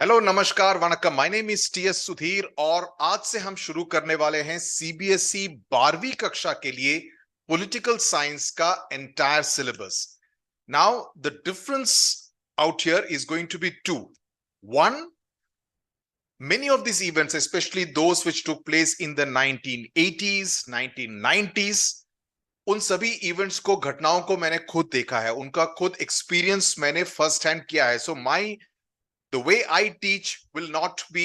Hello, नमस्कार, वणक्कम। My name is TS Sudhir और आज से हम शुरू करने वाले हैं सीबीएसई 12वीं कक्षा के लिए पॉलिटिकल साइंस का entire syllabus. Now the difference out here is going to be two. One, many of these events, especially those which took place in the 1980s, 1990s, उन सभी इवेंट्स को, घटनाओं को मैंने खुद देखा है, उनका खुद एक्सपीरियंस मैंने फर्स्ट हैंड किया है। सो माई The way I teach will not be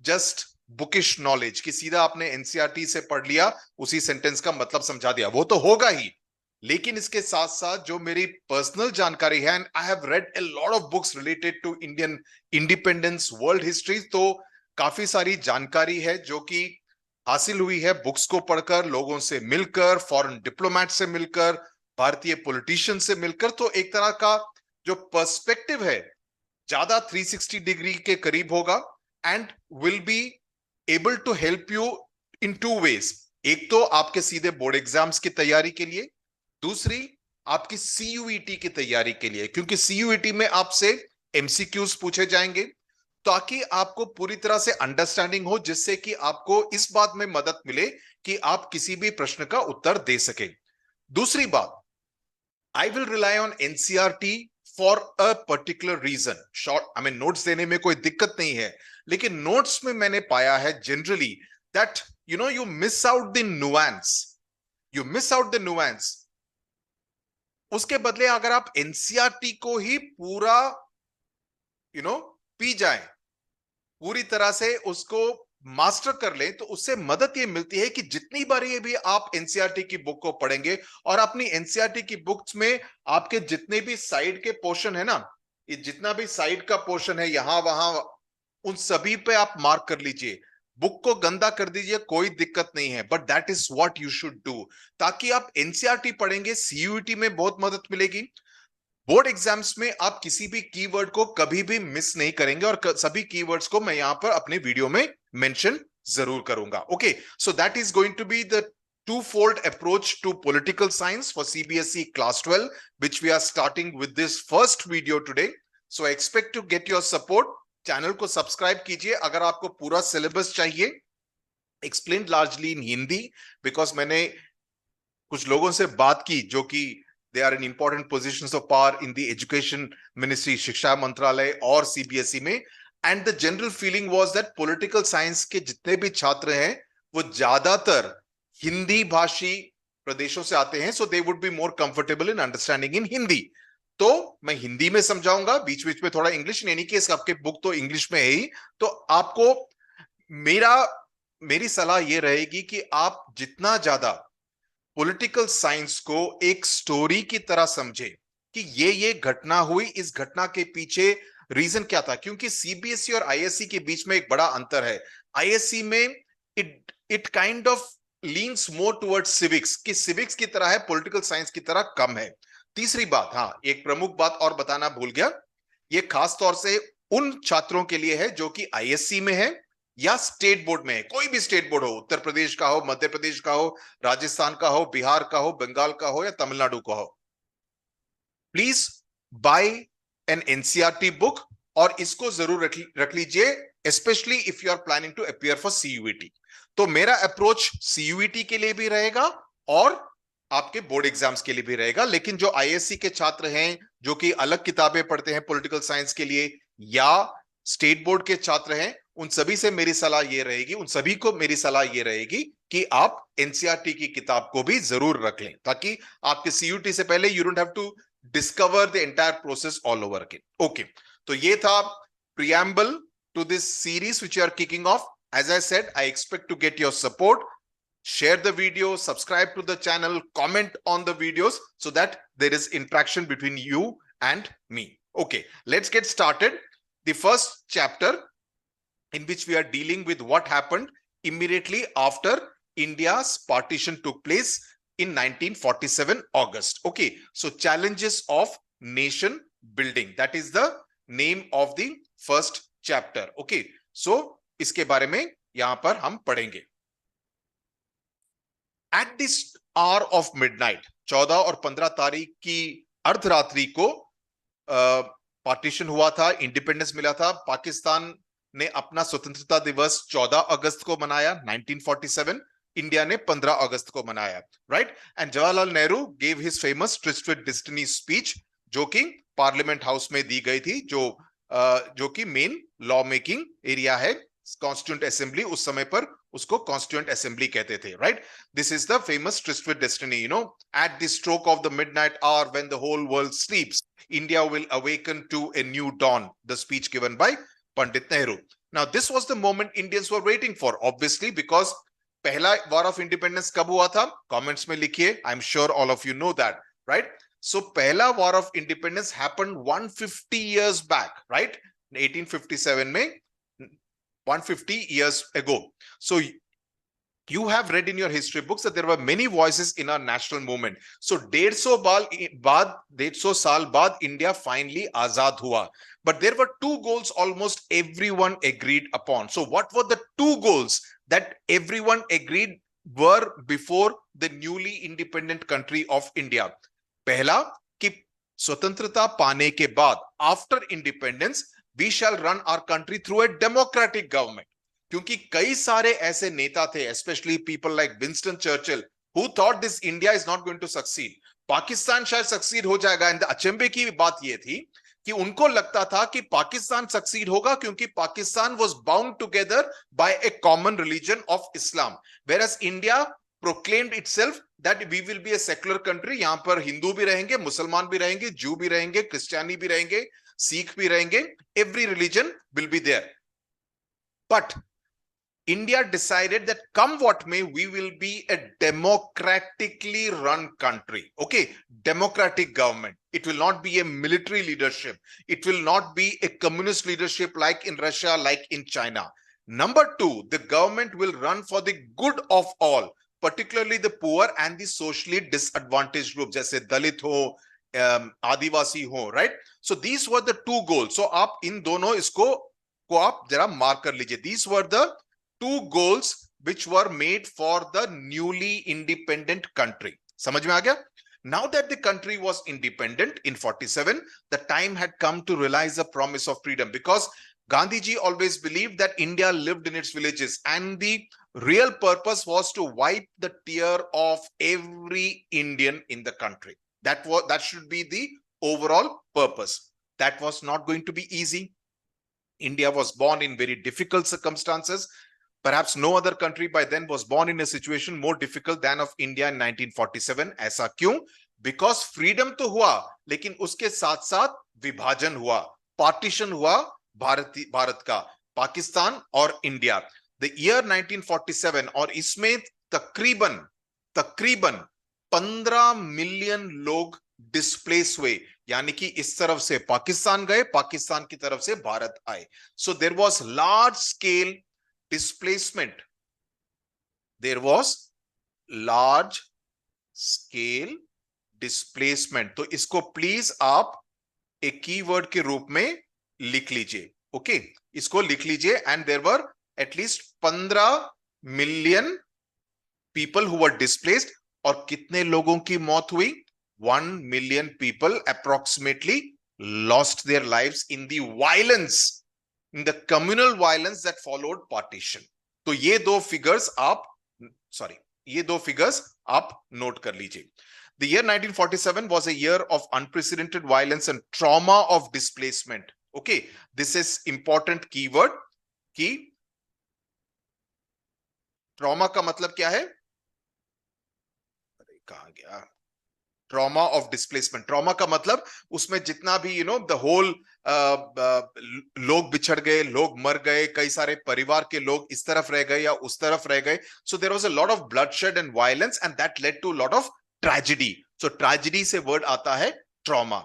just bookish knowledge कि सीधा आपने एनसीईआरटी से पढ़ लिया, उसी सेंटेंस का मतलब समझा दिया, वो तो होगा ही, लेकिन इसके साथ साथ जो मेरी पर्सनल जानकारी है, and I have read a lot of books related to Indian independence, world history, तो काफी सारी जानकारी है जो कि हासिल हुई है बुक्स को पढ़कर, लोगों से मिलकर, फॉरेन डिप्लोमेट से मिलकर, भारतीय पॉलिटिशियन से मिलकर। तो एक तरह का जो पर्सपेक्टिव है ज्यादा 360 डिग्री के करीब होगा and will be able to help you in two ways. एक तो आपके सीधे बोर्ड एग्जाम्स की तैयारी के लिए, दूसरी आपकी सीयूईटी की तैयारी के लिए, क्योंकि सीयूईटी में आपसे एमसीक्यूज पूछे जाएंगे, ताकि आपको पूरी तरह से अंडरस्टैंडिंग हो, जिससे कि आपको इस बात में मदद मिले कि आप किसी भी प्रश्न का उत्तर दे सके। दूसरी बात, I will rely on NCERT for a particular reason. Short notes देने में कोई दिक्कत नहीं है, लेकिन नोट्स में मैंने पाया है generally that you miss out the nuance, उसके बदले अगर आप एनसीईआरटी को ही पूरा पी जाएं, पूरी तरह से उसको मास्टर कर लें, तो उससे मदद ये मिलती है कि जितनी बार ये भी आप एनसीईआरटी की बुक को पढ़ेंगे और अपनी एनसीईआरटी की बुक्स में आपके जितने भी साइड के पोर्शन है ना, ये जितना भी साइड का पोर्शन है यहां वहां, उन सभी पे आप मार्क कर लीजिए, बुक को गंदा कर दीजिए, कोई दिक्कत नहीं है, but that is what you should do, ताकि आप एनसीईआरटी पढ़ेंगे, सीयूईटी में बहुत मदद मिलेगी, बोर्ड एग्जाम्स में आप किसी भी कीवर्ड को कभी भी मिस नहीं करेंगे, और सभी कीवर्ड्स को मैं यहां पर अपने वीडियो में मेंशन जरूर करूंगा। Okay, so that is going to be the two-fold approach to political science for CBSE class 12, which we are starting with this first video today. So I expect to get your support. Channel को subscribe कीजिए अगर आपको पूरा syllabus चाहिए, explained largely in Hindi, because मैंने कुछ लोगों से बात की जो कि they are in important positions of power in the education ministry, शिक्षा मंत्रालय और सीबीएसई में, and the general feeling was that political science के जितने भी छात्र हैं वो ज्यादातर हिंदी भाषी प्रदेशों से आते हैं, so they would be more comfortable in understanding in Hindi. तो मैं हिंदी में समझाऊंगा, बीच बीच में थोड़ा इंग्लिश, इन एनी केस आपके बुक तो इंग्लिश में है ही, तो आपको मेरी सलाह ये रहेगी कि आप जितना ज्यादा पॉलिटिकल साइंस को एक स्टोरी की तरह समझे कि ये घटना हुई, इस घटना के पीछे रीजन क्या था, क्योंकि सीबीएसई और आईएससी के बीच में एक बड़ा अंतर है। आईएससी में it kind of leans more towards civics, कि सिविक्स की तरह है, पॉलिटिकल साइंस की तरह कम है। तीसरी बात, हाँ, एक प्रमुख बात और बताना भूल गया, ये खास तौर से उन छात्रों के लिए है जो कि आईएससी में है या स्टेट बोर्ड में है, कोई भी स्टेट बोर्ड हो, उत्तर प्रदेश का हो, मध्य प्रदेश का हो, राजस्थान का हो, बिहार का हो, बंगाल का हो या तमिलनाडु का हो। Please buy an NCERT book और इसको जरूर रख लीजिए, specially if you are planning to appear for CUET. तो मेरा अप्रोच सीयूईटी के लिए भी रहेगा और आपके बोर्ड एग्जाम्स के लिए भी रहेगा, लेकिन जो आईएससी के छात्र हैं जो कि अलग किताबें पढ़ते हैं पॉलिटिकल साइंस के लिए, या स्टेट बोर्ड के छात्र हैं, उन सभी से मेरी सलाह ये रहेगी, उन सभी को मेरी सलाह ये रहेगी कि आप एनसीईआरटी की किताब को भी जरूर रख लें, ताकि आपके सीयूटी से पहले you don't have to discover the entire process all over again. Okay, तो ये था preamble to this series which you are kicking off. As I said, I expect to get your support. Share the video, subscribe to the channel, comment on the videos so that there is interaction between you and me. Okay, let's get started. The first chapter in which we are dealing with what happened immediately after India's partition took place in 1947 August. Okay, so challenges of nation building, that is the name of the first chapter. Okay, so इसके बारे में यहां पर हम पढ़ेंगे। At this hour of midnight, 14 और 15 तारीख की अर्धरात्रि को पार्टीशन हुआ था, इंडिपेंडेंस मिला था, पाकिस्तान ने अपना स्वतंत्रता दिवस 14 अगस्त को मनाया 1947, इंडिया ने 15 अगस्त को मनाया, right. And Jawaharlal Nehru gave his famous twisted destiny speech, जो कि पार्लियामेंट हाउस में दी गई थी, जो कि मेन लॉ मेकिंग एरिया है, कॉन्स्टिट्यूंट असेंबली, उस समय पर उसको कॉन्स्टिट्यूंट असेंबली कहते थे, right. This is the famous twisted destiny, at the stroke of the midnight hour when the whole world sleeps, India will awaken to a new dawn, the speech given by Pandit Nehru. Now, this was the moment Indians were waiting for, obviously, because पहला war of independence कब हुआ था? Comments में लिखिए. I'm sure all of you know that, right? So, पहला war of independence happened 150 years back, right? 1857 में, 150 years ago. So, you have read in your history books that there were many voices in our national movement. So 150 साल बाद India finally आजाद हुआ. But there were two goals almost everyone agreed upon. So what were the two goals that everyone agreed were before the newly independent country of India? पहला कि स्वतंत्रता पाने के बाद, after independence, we shall run our country through a democratic government. क्योंकि कई सारे ऐसे नेता थे, specially people like Winston Churchill, who thought this India is not going to succeed, Pakistan शायद सक्सीड हो जाएगा। एंड अचंभे की बात यह थी कि उनको लगता था कि पाकिस्तान सक्सीड होगा क्योंकि Pakistan was bound together by a common religion of Islam, whereas India proclaimed itself that we will be a secular country, यहां पर हिंदू भी रहेंगे, मुसलमान भी रहेंगे, जू भी रहेंगे, क्रिश्चियनी भी रहेंगे, सिख भी रहेंगे, every religion will be there. But India decided that come what may, we will be a democratically run country. Okay, democratic government. It will not be a military leadership. It will not be a communist leadership like in Russia, like in China. Number two, the government will run for the good of all, particularly the poor and the socially disadvantaged groups, जैसे दलित हो, आदिवासी हो, right? So these were the two goals. So आप इन दोनों इसको आप जरा mark कर लीजिए. These were the two goals which were made for the newly independent country. समझ में आ गया? Now that the country was independent in 47, the time had come to realize the promise of freedom, because Gandhi ji always believed that India lived in its villages, and the real purpose was to wipe the tear of every Indian in the country. That should be the overall purpose. That was not going to be easy. India was born in very difficult circumstances. Perhaps no other country by then was born in a situation more difficult than of India in 1947. ऐसा क्यों? Because freedom तो हुआ, लेकिन उसके साथ साथ विभाजन हुआ, पार्टीशन हुआ भारत का, पाकिस्तान और इंडिया। The year 1947, और इसमें तकरीबन 15 मिलियन लोग डिस्प्लेस हुए, यानी कि इस तरफ से पाकिस्तान गए, पाकिस्तान की तरफ से भारत आए। So there was large scale displacement. There was large scale displacement. तो इसको प्लीज आप एक कीवर्ड के रूप में लिख लीजिए, ओके, इसको लिख लीजिए। And there were at least 15 million people who were displaced, और कितने लोगों की मौत हुई? 1 million people approximately lost their lives in the violence, in the communal violence that followed partition. तो ये दो फिगर्स आप नोट कर लीजिए. The year 1947 was a year of unprecedented violence and trauma of displacement. Okay, this is important keyword कि trauma का मतलब क्या है? कहाँ गया? Trauma of displacement. ट्रॉमा का मतलब उसमें जितना भी द होल लोग बिछड़ गए, लोग मर गए, कई सारे परिवार के लोग इस तरफ रह गए या उस तरफ रह गए. So there was a lot of bloodshed and violence and that led to lot of tragedy. So tragedy से वर्ड आता है trauma.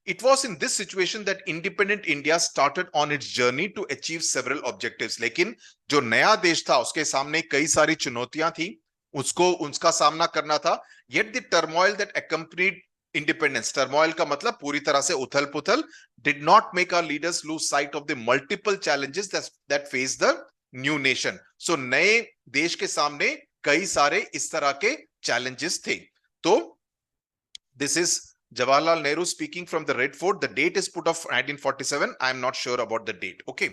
It was in this situation that independent India started on its journey to achieve several objectives. लेकिन जो नया देश था उसके सामने कई सारी चुनौतियां थी, उसका सामना करना था. Yet the turmoil that accompanied independence, turmoil का मतलब पूरी तरह से उथल पुथल, did not make our leaders lose sight of the multiple challenges that faced the new nation. So नए देश के सामने कई सारे इस तरह के challenges थे. तो this is Jawaharlal Nehru speaking from the Red Fort. The date is put of 1947. I am not sure about the date. Okay.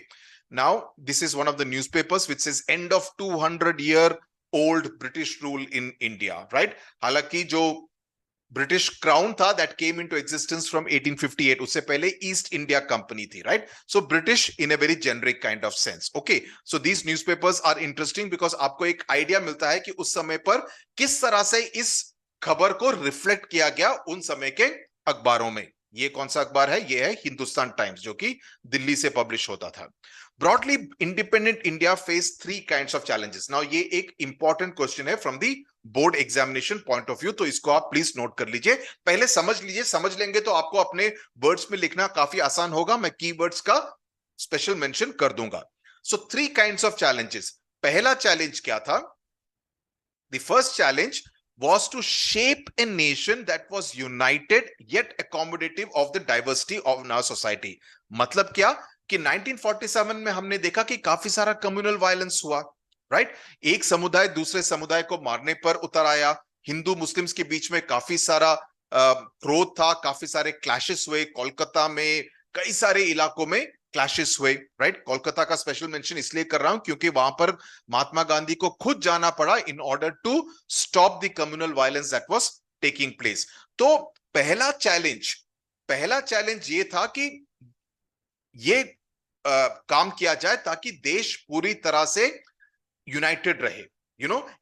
Now this is one of the newspapers which says end of 200-year old British rule in India, right? हालांकि जो British crown था that came into existence from 1858, उससे पहले East India Company थी, right? So British in a very generic kind of sense. Okay, so these newspapers are interesting because आपको एक idea मिलता है कि उस समय पर किस तरह से इस खबर को रिफ्लेक्ट किया गया उन समय के अखबारों में. ये कौन सा अखबार है? ये है हिंदुस्तान टाइम्स, जो कि दिल्ली से पब्लिश होता था. Broadly independent India face 3 kinds of challenges. Now ये एक इंपॉर्टेंट क्वेश्चन है from the board examination point of view, तो इसको आप प्लीज नोट कर लीजिए. पहले समझ लीजिए, समझ लेंगे तो आपको अपने वर्ड्स में लिखना काफी आसान होगा. मैं कीवर्ड्स का स्पेशल मेंशन कर दूंगा. सो 3 काइंड्स ऑफ चैलेंजेस. पहला चैलेंज क्या था? The first challenge was to shape a nation that was united yet accommodative of the diversity of our society. मतलब क्या कि 1947 में हमने देखा कि काफी सारा कम्युनल वायलेंस हुआ, राइट? एक समुदाय दूसरे समुदाय को मारने पर उतर आया. हिंदू मुस्लिम्स के बीच में काफी सारा क्रोध था, काफी सारे क्लैशेस हुए. कोलकाता में कई सारे इलाकों में क्लैशेस हुए, राइट? कोलकाता का स्पेशल मेंशन इसलिए कर रहा हूं क्योंकि वहां पर महात्मा गांधी को खुद जाना पड़ा in order to stop the communal violence that was taking place. तो पहला चैलेंज ये था कि ये काम किया जाए ताकि देश पूरी तरह से यूनाइटेड रहे.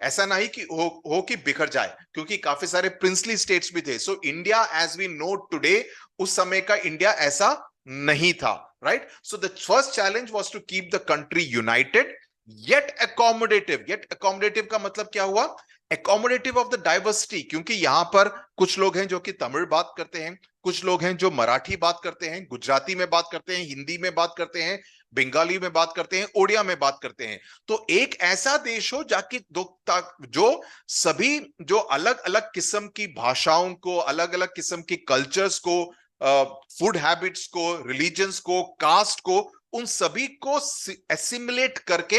ऐसा नहीं कि हो कि बिखर जाए, क्योंकि काफी सारे प्रिंसली स्टेट्स भी थे. So India as we know today, उस समय का इंडिया ऐसा नहीं था, right? So the first challenge was to keep the country united yet accommodative का मतलब क्या हुआ? अकोमोडेटिव ऑफ द डाइवर्सिटी, क्योंकि यहां पर कुछ लोग हैं जो कि तमिल बात करते हैं, कुछ लोग हैं जो मराठी बात करते हैं, गुजराती में बात करते हैं, हिंदी में बात करते हैं, बंगाली में बात करते हैं, ओडिया में बात करते हैं. तो एक ऐसा देश हो जाकि जो सभी जो अलग अलग किस्म की भाषाओं को, अलग अलग किस्म की कल्चर्स को, फूड हैबिट्स को, रिलीजन्स को, कास्ट को, उन सभी को एसिमुलेट करके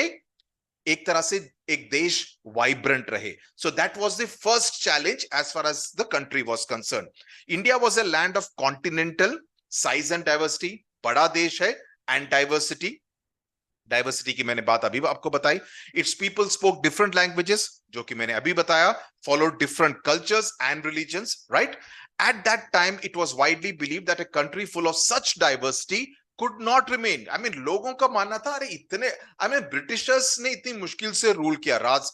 एक तरह से एक देश वाइब्रेंट रहे. So that was the first challenge as far as the country was concern. India was a land of continental size and diversity. बड़ा देश है एंड डाइवर्सिटी की मैंने बात अभी आपको बताई. It's people spoke different languages, जो कि मैंने अभी बताया, follow different cultures and religions, right? At that time, it was widely believed that a country full of such diversity could not remain. I mean, लोगों का मानना था, अरे इतने, I mean, ब्रिटिशर्स ने इतनी मुश्किल से रूल किया, राज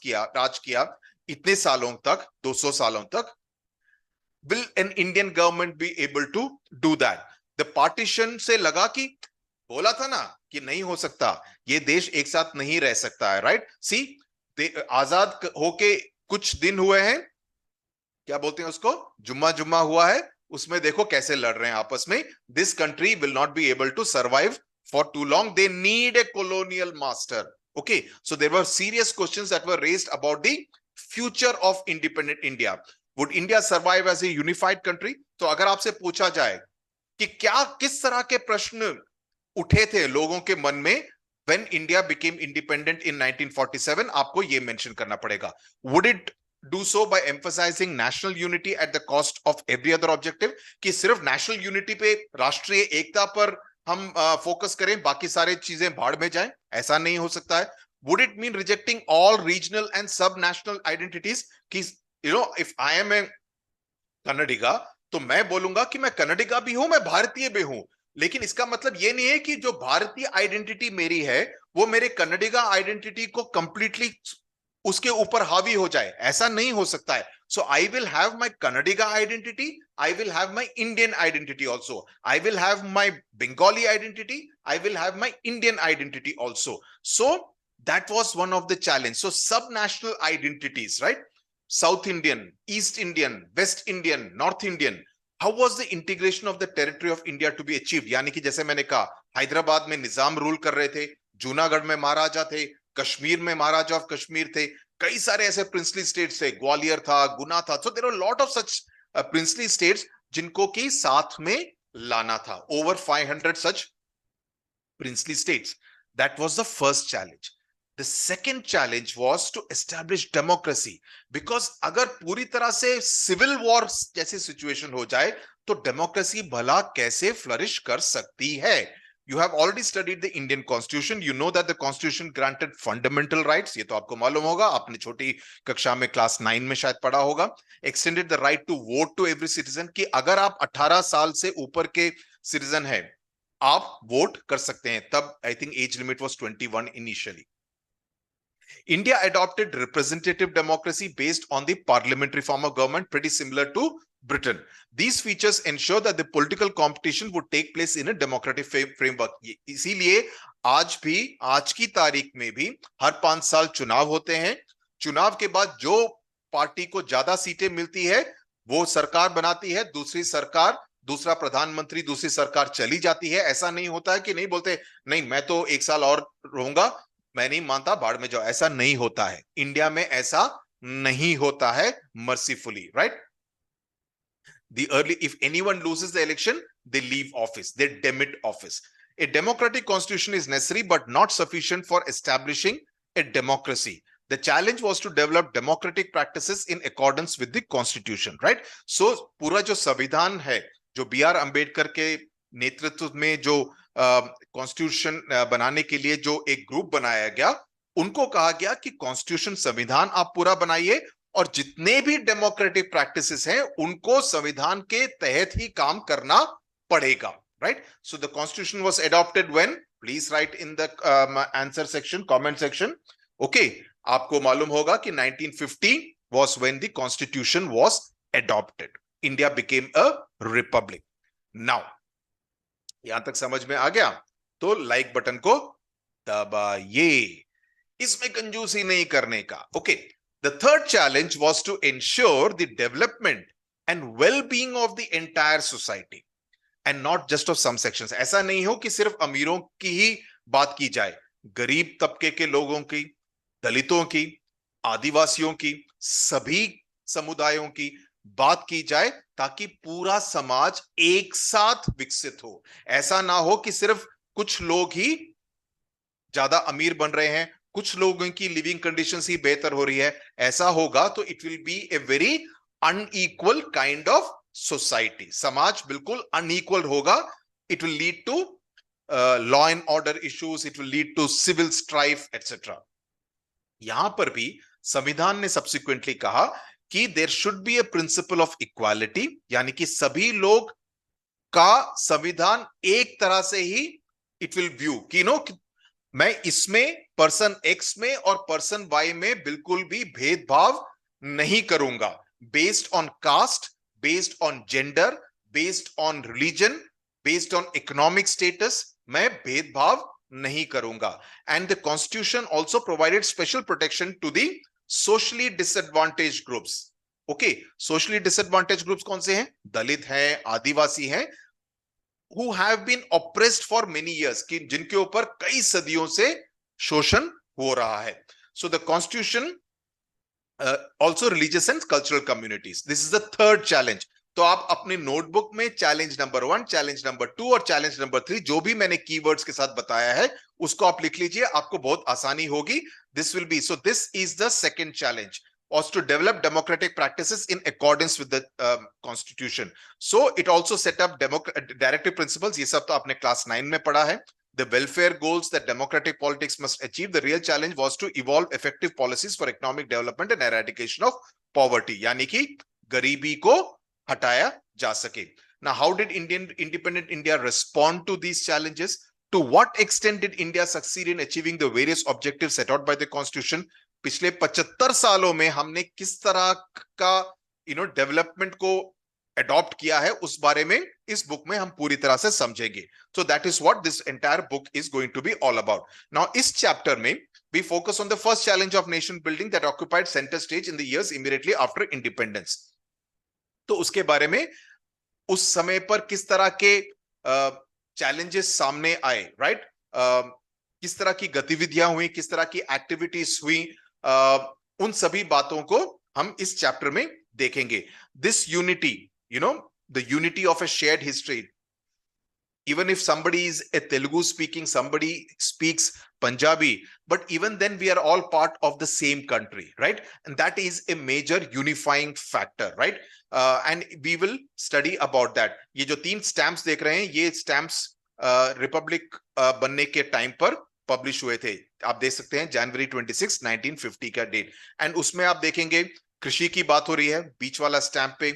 किया इतने सालों तक, 200 सालों तक. Will an Indian government be able to do that? The partition से लगा कि, बोला था ना कि नहीं हो सकता, ये देश एक साथ नहीं रह सकता है, राइट? सी, आजाद होके कुछ दिन हुए हैं, क्या बोलते हैं उसको, जुम्मा हुआ है, उसमें देखो कैसे लड़ रहे हैं आपस में. This country will not be able to survive for too long. They need a colonial master. Okay, so there were serious questions that were raised about the future of independent India. Would India survive as a unified country? तो अगर आपसे पूछा जाए कि किस तरह के प्रश्न उठे थे लोगों के मन में when India became independent in 1947, आपको ये मेंशन करना पड़ेगा. Would it do so by emphasizing national unity at the cost of every other objective? कि सिर्फ नेशनल यूनिटी पे, राष्ट्रीय एकता पर हम फोकस करें, बाकी सारे चीजें भाड़ में जाएं? ऐसा नहीं हो सकता है. Would it mean rejecting all regional and sub-national identities? कि if I am a Kannadiga, तो मैं बोलूंगा कि मैं कन्नडिगा भी हूं, मैं भारतीय भी हूं, लेकिन इसका मतलब ये नहीं है कि जो भारतीय आइडेंटिटी मेरी है वो मेरे कन्नडिगा आइडेंटिटी को कंप्लीटली उसके ऊपर हावी हो जाए. ऐसा नहीं हो सकता है. So I will have my Kannadiga identity, I will have my Indian identity also, I will have my Bengali identity, I will have my Indian identity also. So that was one of the challenge. So subnational identities, right? South Indian, east Indian, west Indian, north Indian. How was the integration of the territory of India to be achieved? यानी कि जैसे मैंने कहा, हैदराबाद में निजाम rule कर रहे थे, जूनागढ़ में महाराजा थे, कश्मीर में महाराजा ऑफ कश्मीर थे, कई सारे ऐसे प्रिंसली स्टेट्स थे, ग्वालियर था, गुना था. So there are lot of such princely states जिनको की साथ में लाना था. Over 500 such princely states. That was the first challenge. The second challenge was to establish democracy, because अगर पूरी तरह से सिविल वॉर जैसी सिचुएशन हो जाए तो डेमोक्रेसी भला कैसे फ्लरिश कर सकती है. You have already studied the Indian Constitution. You know that the Constitution granted fundamental rights. ये तो आपको मालूम होगा, आपने छोटी कक्षा में क्लास 9 में शायद पढ़ा होगा. Extended the right to vote to every citizen, कि अगर आप 18 साल से ऊपर के सिटीजन है आप वोट कर सकते हैं. तब I think age limit was 21 initially. India adopted representative democracy based on the parliamentary form of government, pretty similar to Britain. These features ensure that the political competition would take place in a democratic framework. इसीलिए आज भी, आज की तारीख में भी हर 5 साल चुनाव होते हैं. चुनाव के बाद जो पार्टी को ज्यादा सीटें मिलती है वो सरकार बनाती है, दूसरी सरकार, दूसरा प्रधानमंत्री, दूसरी सरकार चली जाती है. ऐसा नहीं होता है कि नहीं बोलते नहीं मैं तो 1 साल और रहूंगा, मैं नहीं मानता, बाढ़ में जाओ. ऐसा नहीं होता है इंडिया में, ऐसा नहीं होता है mercifully, right. The early, if anyone loses the election, they leave office, they demit office. A democratic constitution is necessary but not sufficient for establishing a democracy. The challenge was to develop democratic practices in accordance with the constitution, right? So पूरा जो संविधान है, जो B.R. Ambedkar के नेतृत्व में जो constitution बनाने के लिए जो एक ग्रुप बनाया गया, उनको कहा गया कि कॉन्स्टिट्यूशन, संविधान आप पूरा बनाइए और जितने भी डेमोक्रेटिक प्रैक्टिसेस हैं उनको संविधान के तहत ही काम करना पड़ेगा, right. So the constitution was adopted when, please right in the answer section, comment section. Okay, आपको मालूम होगा कि 1950 was when the constitution was adopted. India became a republic. Now यहां तक समझ में आ गया तो लाइक बटन को दबाइए, इसमें कंजूसी नहीं करने का. Okay, the third challenge was to ensure the development and well-being of the entire society and not just of some sections. ऐसा नहीं हो कि सिर्फ अमीरों की ही बात की जाए, गरीब तबके के लोगों की, दलितों की, आदिवासियों की, सभी समुदायों की बात की जाए ताकि पूरा समाज एक साथ विकसित हो. ऐसा ना हो कि सिर्फ कुछ लोग ही ज्यादा अमीर बन रहे हैं, कुछ लोगों की लिविंग कंडीशंस ही बेहतर हो रही है. ऐसा होगा तो it will be a very unequal kind of society. समाज बिल्कुल अनइक्वल होगा. It will lead to law and order issues, it will lead to civil strife etcetera. यहां पर भी संविधान ने सब्सिक्वेंटली कहा कि there should be a principle of equality, यानी कि सभी लोग का संविधान एक तरह से ही इट विल व्यू कि नो मैं इसमें पर्सन एक्स में और पर्सन वाई में बिल्कुल भी भेदभाव नहीं करूंगा. Based on caste, based on gender, based on religion, based on economic status, मैं भेदभाव नहीं करूंगा. And the constitution also provided special protection to the socially disadvantage groups. Okay, socially disadvantage groups कौन से हैं? दलित हैं, आदिवासी हैं, who have been oppressed for many years, कि जिनके ऊपर कई सदियों से शोषण हो रहा है. So the constitution also religious and cultural communities. This is the third challenge. तो आप अपने नोटबुक में चैलेंज नंबर 1, चैलेंज नंबर 2 और चैलेंज नंबर 3 जो भी मैंने कीवर्ड्स के साथ बताया है उसको आप लिख लीजिए, आपको बहुत आसानी होगी. This will be, so this is the second challenge, was to develop democratic practices in accordance with the constitution. So it also set up directive principles. ये सब तो आपने क्लास 9 में पढ़ा है. The welfare goals that democratic politics must achieve. The real challenge was to evolve effective policies for economic development and eradication of poverty. यानी कि गरीबी को हटाया जा सके. Now, how did independent India respond to these challenges? To what extent did India succeed in achieving the various objectives set out by the constitution? पिछले 75 सालों में हमने किस तरह का डेवलपमेंट को अडॉप्ट किया है, उस बारे में इस बुक में हम पूरी तरह से समझेंगे. So that is what this entire book is going to be all about. Now इस चैप्टर में we focus on the first challenge of nation building that occupied centre stage in the years immediately after independence. तो उसके बारे में उस समय पर किस तरह के चैलेंजेस सामने आए, राइट, किस तरह की गतिविधियां हुई, किस तरह की एक्टिविटीज हुई, उन सभी बातों को हम इस चैप्टर में देखेंगे. This unity, the unity of A shared history, even if somebody is a Telugu speaking, somebody speaks Punjabi, but even then we are all part of the same country, right? And that is a major unifying factor, right? And we will study about that. ये जो 3 stamps देख रहे हैं, ये stamps Republic बनने के time पर publish हुए थे. आप देख सकते हैं जनवरी 26 1950 का डेट. एंड उसमें आप देखेंगे कृषि की बात हो रही है बीच वाला स्टैंप पे.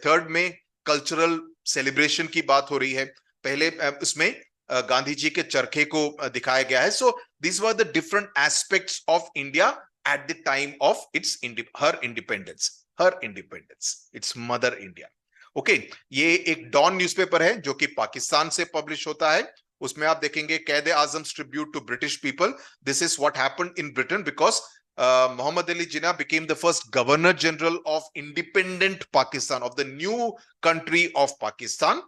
थर्ड में कल्चरल सेलिब्रेशन की बात हो रही है. पहले उसमें गांधी जी के चरखे को दिखाया गया है. So this were the different aspects of India at the time of it's her independence, it's mother India. Okay, ये एक डॉन न्यूज़पेपर है जो कि पाकिस्तान से पब्लिश होता है. उसमें आप देखेंगे Quaid Azam tribute to British people. This is what happened in Britain because Muhammad Ali Jinnah became the first Governor General of independent Pakistan, of the new country of Pakistan.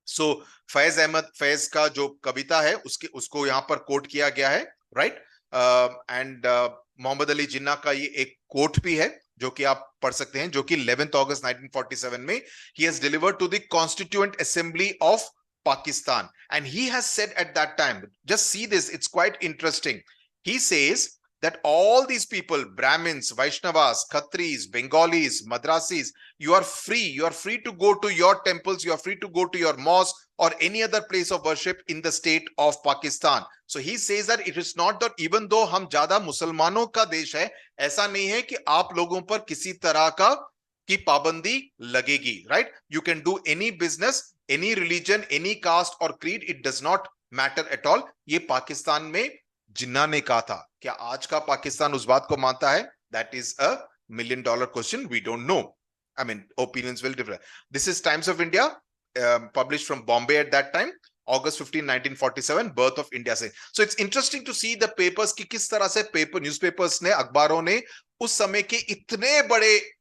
So Faiz Ahmed Faiz का जो कविता है उसको यहाँ पर कोट किया गया है, राइट? एंड मोहम्मद अली जिन्ना का ये एक कोट भी है जो कि आप पढ़ सकते हैं, जो कि 11 अगस्त 1947 में he has delivered to the Constituent Assembly of Pakistan, and he has said at that time, just see this, it's quite interesting. He says that all these people, Brahmins, Vaishnavas, Khatris, Bengalis, Madrasis, you are free to go to your temples, you are free to go to your mosque or any other place of worship in the state of Pakistan. So he says that it is not that even though हम ज्यादा मुसलमानों का देश है, ऐसा नहीं है कि आप लोगों पर किसी तरह की पाबंदी लगेगी, right? You can do any business, any religion, any caste or creed, it does not matter at all. ये पाकिस्तान में जिन्ना ने कहा था. क्या आज का पाकिस्तान उस बात को मानता है? That is a $1 million question. We don't know. I mean, opinions will differ. This is Times of India, published from Bombay at that time, August 15, 1947, birth of India से. So it's interesting to see the papers कि किस तरह से newspapers ने, अखबारों ने उस समय के इतने बड़े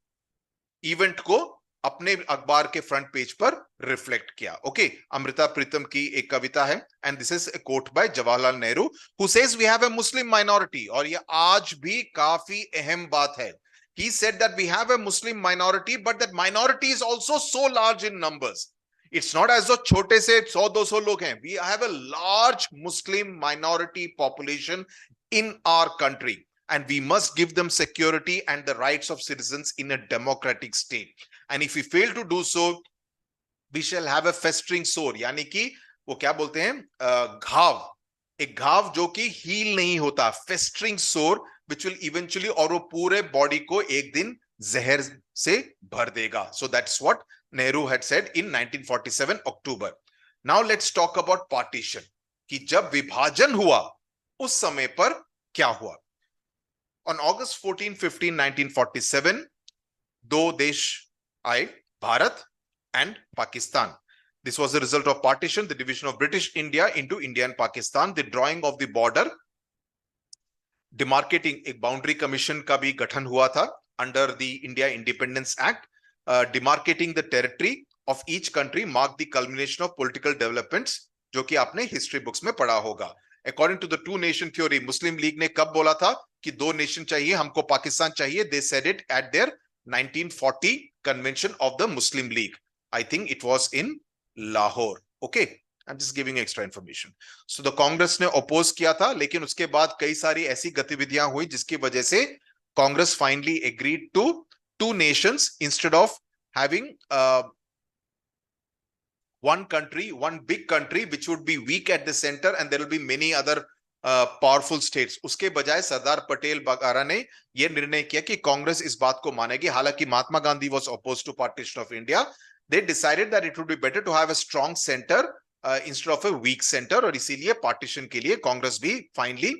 इवेंट को अपने अखबार के फ्रंट पेज पर रिफ्लेक्ट किया. ओके, अमृता प्रीतम की एक कविता है, and this is a quote by Jawaharlal Nehru, who says we have a Muslim minority. और ये आज भी काफी अहम बात है. He said that we have a Muslim minority, but that minority is also so large in numbers. It's not as though छोटे से 100-200 लोग हैं. We have a large Muslim minority population in our country, and we must give them security and the rights of citizens in a democratic state. And if we fail to do so, we shall have a festering sore. यानी कि वो क्या बोलते हैं, घाव, एक घाव जो कि हील नहीं होता, फेस्टरिंग सोर, which will eventually, और वो पूरे बॉडी को एक दिन जहर से भर देगा. So that's what Nehru had said in 1947 October. Now let's talk about partition, कि जब विभाजन हुआ उस समय पर क्या हुआ. On August 14, 15, 1947, दो देश आए, Bharat and Pakistan. This was the result of partition, the division of British India into India and Pakistan, the drawing of the border, demarcating. एक बाउंड्री कमीशन का भी गठन हुआ था under the India Independence Act. Demarcating the territory of each country marked the culmination of political developments, जो कि आपने history books में पढ़ा होगा. According to the two nation theory, Muslim League ने कब बोला था कि दो नेशन चाहिए, हमको पाकिस्तान चाहिए? They said it at their 1940 convention of the Muslim League. I think it was in Lahore. Okay, I'm just giving extra information. So the Congress ने oppose किया था, लेकिन उसके बाद कई सारी ऐसी गतिविधियां हुई जिसकी वजह से Congress finally agreed to two nations instead of having one country, one big country which would be weak at the center and there will be many other powerful states. उसके बजाय सरदार पटेल वगैरह ने यह निर्णय किया कि कांग्रेस इस बात को मानेगी. हालांकि Mahatma Gandhi was opposed to partition of India. They decided that it would be better to have a strong centre instead of a weak centre, और इसीलिए पार्टीशन के लिए कांग्रेस भी फाइनली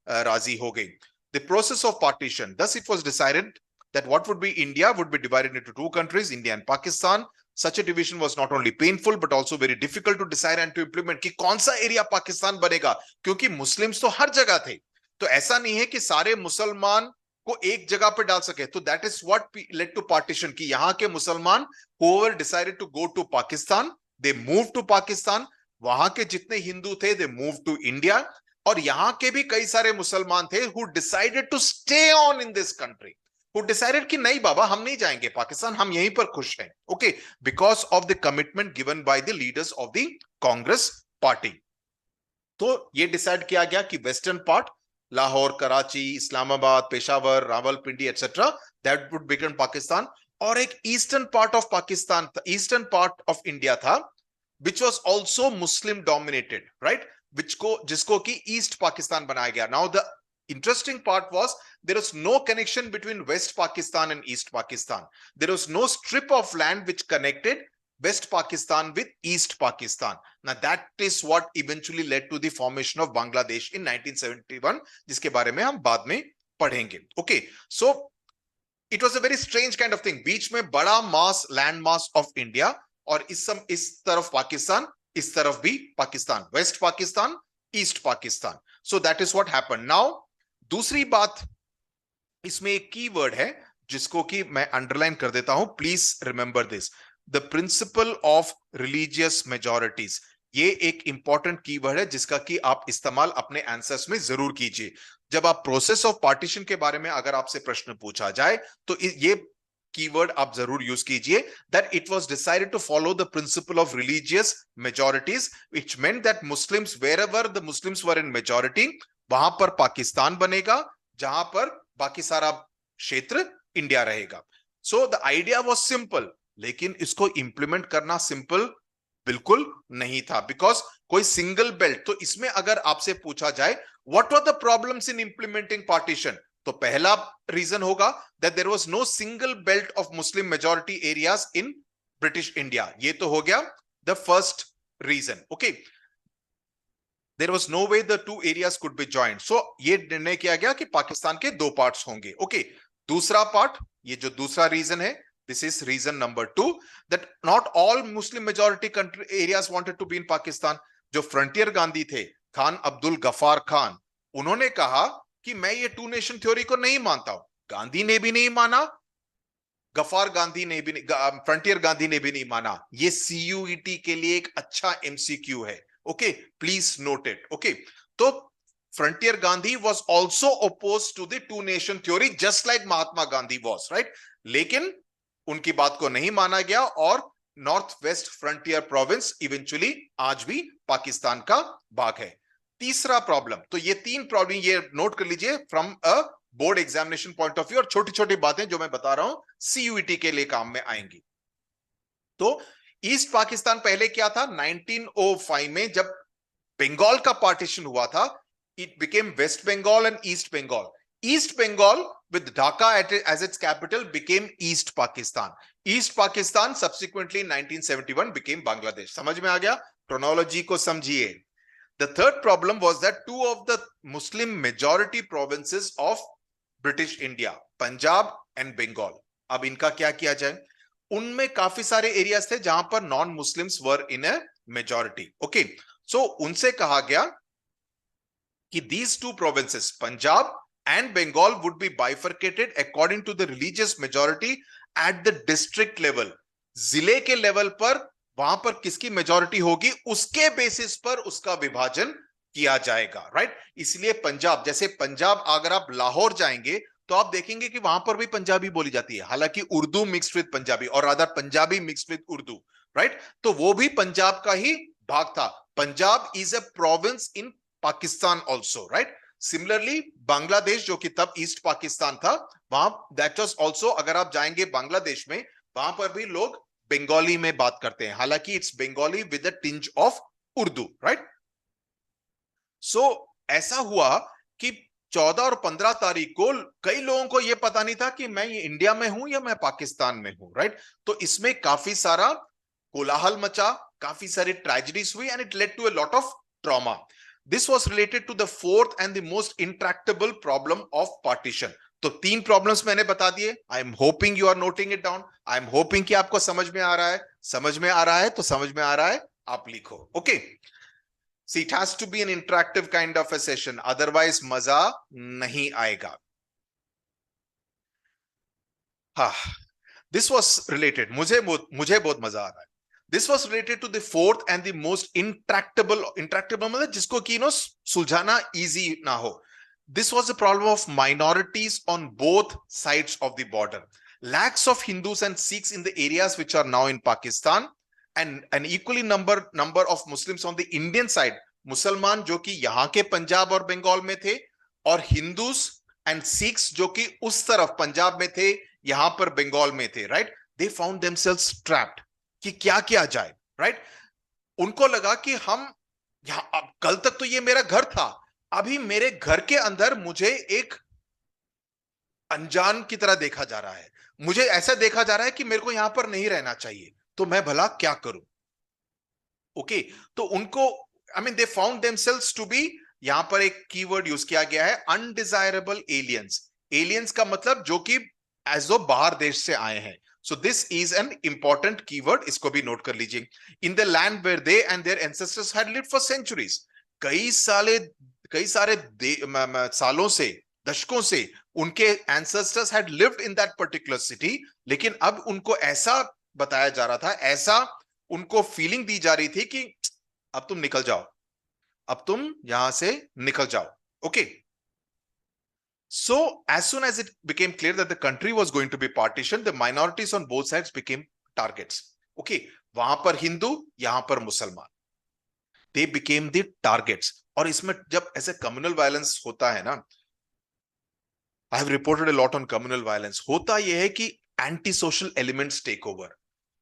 राजी हो गई. The process of partition, thus it was decided that what would be India would be divided into two countries, India and Pakistan. Such a division was not only painful but also very difficult to decide and to implement. कि कौन सा area Pakistan बनेगा, क्योंकि Muslims तो हर जगह थे, तो ऐसा नहीं है कि सारे मुसलमान को एक जगह पे डाल सके. तो that is what led to partition, कि यहाँ के मुसलमान whoever decided to go to Pakistan, they moved to Pakistan. वहां के जितने हिंदू थे they moved to India, और यहाँ के भी कई सारे मुसलमान थे who decided to stay on in this country. who decided कि नहीं बाबा हम नहीं जाएंगे पाकिस्तान, हम यहीं पर खुश हैं, okay, because of the commitment given by the leaders of the Congress party. तो ये डिसाइड किया गया कि western part, Lahore, Karachi, Islamabad, Peshawar, Rawalpindi etcetera, that would become Pakistan. और एक eastern part of Pakistan, eastern part of India था, which was also Muslim dominated, right? जिसको कि ईस्ट पाकिस्तान बनाया गया। Now the interesting part was there was no connection between West Pakistan and East Pakistan. There was no strip of land which connected West Pakistan with East Pakistan. Now that is what eventually led to the formation of Bangladesh in 1971, जिसके बारे में हम बाद में पढ़ेंगे। Okay, so it was a very strange kind of thing. बीच में बड़ा mass, land mass of India, और इस तरफ पाकिस्तान, इस तरफ भी Pakistan, west Pakistan, east Pakistan. So that is what happened. Now दूसरी बात, इसमें एक की वर्ड है जिसको कि मैं अंडरलाइन कर देता हूं, please remember this, the principle of religious majorities. ये एक इंपॉर्टेंट कीवर्ड है जिसका कि आप इस्तेमाल अपने आंसर्स में जरूर कीजिए। जब आप प्रोसेस ऑफ पार्टीशन के बारे में अगर आपसे प्रश्न पूछा जाए तो ये कीवर्ड आप जरूर यूज कीजिए, that it was decided to follow the principle of religious majorities, which meant that Muslims, wherever the Muslims were in majority, वहां पर पाकिस्तान बनेगा, जहां पर बाकी सारा क्षेत्र इंडिया रहेगा। So the idea was simple, लेकिन इसको इंप्लीमेंट करना सिंपल बिल्कुल नहीं था, बिकॉज कोई सिंगल बेल्ट। तो इसमें अगर आपसे पूछा जाए what were the problems in implementing partition, तो पहला रीजन होगा that there was no single belt of Muslim majority areas in British India. ये तो हो गया the first reason, okay. There was no way the two areas could be joined, so ये निर्णय किया गया कि पाकिस्तान के दो पार्ट्स होंगे, ओके। दूसरा पार्ट, ये जो दूसरा रीजन है, this is reason number 2, that not all Muslim majority country areas wanted to be in Pakistan. जो फ्रंटियर गांधी थे, खान अब्दुल गफार खान, उन्होंने कहा कि मैं ये टू नेशन थ्योरी को नहीं मानता हूं। गांधी ने भी नहीं माना, गफार गांधी ने भी नहीं, फ्रंटियर गांधी ने भी नहीं माना। ये सीयूईटी के लिए एक अच्छा एमसीक्यू है, okay, please note it, okay. तो Frontier Gandhi was also opposed to the two nation theory just like Mahatma Gandhi was, right? लेकिन उनकी बात को नहीं माना गया और north west frontier province eventually आज भी पाकिस्तान का भाग है। तीसरा प्रॉब्लम, तो ये तीन प्रॉब्लम ये नोट कर लीजिए from a board examination point of view, और छोटी छोटी बातें जो मैं बता रहा हूं सीयूईटी के लिए काम में आएंगी। तो ईस्ट पाकिस्तान पहले क्या था, 1905 में जब बंगाल का पार्टीशन हुआ था, it became west Bengal and east Bengal. East Bengal with Dhaka as its capital became East Pakistan. East Pakistan subsequently in 1971 became Bangladesh. समझ में आ गया? Chronology को समझिए। The third problem was that two of the Muslim majority provinces of British India, Punjab and Bengal, अब इनका क्या किया जाए? उनमें काफी सारे एरियाज थे जहां पर non Muslims were in a majority, okay. So उनसे कहा गया कि these two provinces, Punjab and Bengal, would be bifurcated according to the religious majority at the district level. जिले के लेवल पर वहां पर किसकी मेजॉरिटी होगी उसके बेसिस पर उसका विभाजन किया जाएगा, राइट। इसलिए पंजाब, जैसे पंजाब अगर आप लाहौर जाएंगे तो आप देखेंगे कि वहां पर भी पंजाबी बोली जाती है, हालांकि उर्दू मिक्स्ड विद पंजाबी, और rather Punjabi mixed with Urdu, right. तो वो भी पंजाब का ही भाग था। Punjab is a province in Pakistan also, right. Similarly Bangladesh जो कि तब ईस्ट पाकिस्तान था, वहां दैट वाज आल्सो, अगर आप जाएंगे बांग्लादेश में, वहां पर भी लोग बंगाली में बात करते हैं, हालांकि it's Bengali with a tinge of Urdu, right. So ऐसा हुआ कि 14 और 15 तारीख को कई लोगों को यह पता नहीं था कि मैं इंडिया में हूं या मैं पाकिस्तान में हूं, राइट। तो इसमें काफी सारा कोलाहल मचा, काफी सारी ट्रेजेडीज हुई, and it led to a lot of trauma. This was related to the fourth and the most intractable problem of partition. तो तीन प्रॉब्लम्स मैंने बता दिए. I am hoping you are noting it down. I am hoping कि आपको समझ में आ रहा है. समझ में आ रहा है तो समझ में आ रहा है, आप लिखो. Okay. See, it has to be an interactive kind of a session, otherwise मजा नहीं आएगा. हाँ, this was related. मुझे बहुत मजा आ रहा है. This was related to the fourth and the most intractable मतलब जिसको कि सुलझाना easy ना हो. this was a problem of minorities on both sides of the border. Lakhs of Hindus and Sikhs in the areas which are now in Pakistan, and an equally number of Muslims on the Indian side. मुसलमान जो कि यहाँ के पंजाब और बंगाल में थे, और Hindus and Sikhs जो कि उस तरफ पंजाब में थे, यहां पर बंगाल में थे, राइट? दे फाउंड देमसेल्व्स ट्रैप्ड कि क्या किया जाए, राइट? उनको लगा कि हम यहां, अब कल तक तो ये मेरा घर था, अभी मेरे घर के अंदर मुझे एक अनजान की तरह देखा जा रहा है, मुझे ऐसा देखा जा रहा है कि मेरे को यहां पर नहीं रहना चाहिए, तो मैं भला क्या करूं? ओके, तो उनको, I mean they found themselves to be, यहां पर एक कीवर्ड यूज किया गया है, अनडिजायरेबल एलियंस। एलियंस का मतलब जो कि एज ओ बाहर देश से आए हैं। So this is an important keyword, इसको भी नोट कर लीजिए। In the land where they and their ancestors had lived for centuries, कई सारे सालों से, दशकों से उनके ancestors had lived in that particular city, लेकिन अब उनको ऐसा बताया जा रहा था, ऐसा उनको फीलिंग दी जा रही थी कि अब तुम निकल जाओ, अब तुम यहां से निकल जाओ। Okay, so as soon as it became clear that the country was going to be partitioned, the minorities on both sides became targets. Okay, वहां पर हिंदू, यहां पर मुसलमान, they became the targets. और इसमें जब ऐसे कम्युनल वायलेंस होता है ना, I have reported a lot on communal violence, होता यह है कि anti social elements take over.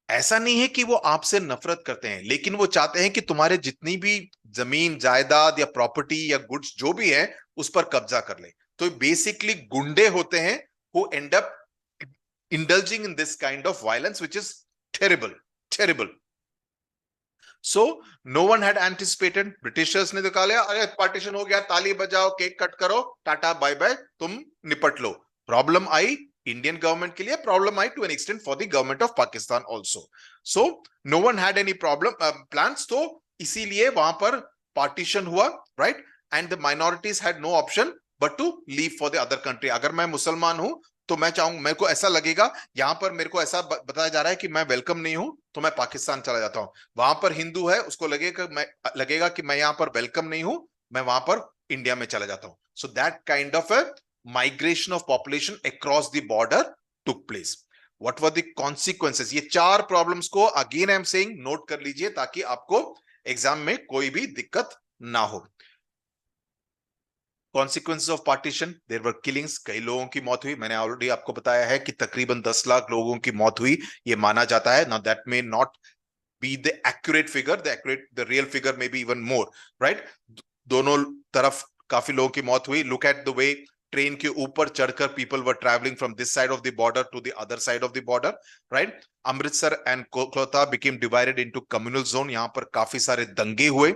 ऐसा नहीं है कि वो आपसे नफरत करते हैं, लेकिन वो चाहते हैं कि तुम्हारे जितनी भी जमीन जायदाद या प्रॉपर्टी या गुड्स जो भी है उस पर कब्जा कर ले। तो बेसिकली गुंडे होते हैं who end up indulging in this kind of violence, which is terrible. So no one had anticipated, Britishers ने निकाला, अरे पार्टीशन हो गया, ताली बजाओ, केक कट करो, टाटा बाय बाय, तुम निपट लो। प्रॉब्लम आई इंडियन गवर्नमेंट के लिए, प्रॉब्लम आई to an extent for the government of Pakistan also. So no one had any problem plans, तो इसीलिए वहां पर पार्टीशन हुआ, right? And the minorities had no option but to leave for the other country. अगर मैं मुसलमान हूं तो मैं चाहूंगा, मेरे को ऐसा लगेगा, यहां पर मेरे को ऐसा बताया जा रहा है कि मैं वेलकम नहीं हूं, तो मैं पाकिस्तान चला जाता हूं। वहां पर हिंदू है, उसको लगेगा कि मैं यहां पर वेलकम नहीं हूं, मैं वहां पर इंडिया में चला जाता हूं। So that kind of a migration of population across the border took place. What were the consequences? ये चार problems को again I am saying note कर लीजिए, ताकि आपको एग्जाम में कोई भी दिक्कत ना हो। Consequences of partition, there were killings, कई लोगों की मौत हुई। मैंने ऑलरेडी आपको बताया है कि तकरीबन 10 लाख लोगों की मौत हुई, ये माना जाता है। Now that may not be the accurate figure, the real figure may be even more, right? दोनों तरफ काफी लोगों की मौत हुई। Look at the way train के ऊपर चढ़कर people were traveling from this side of the border to the other side of the border, right? Amritsar and Kolkata became divided into communal zone, यहाँ पर काफी सारे दंगे हुए।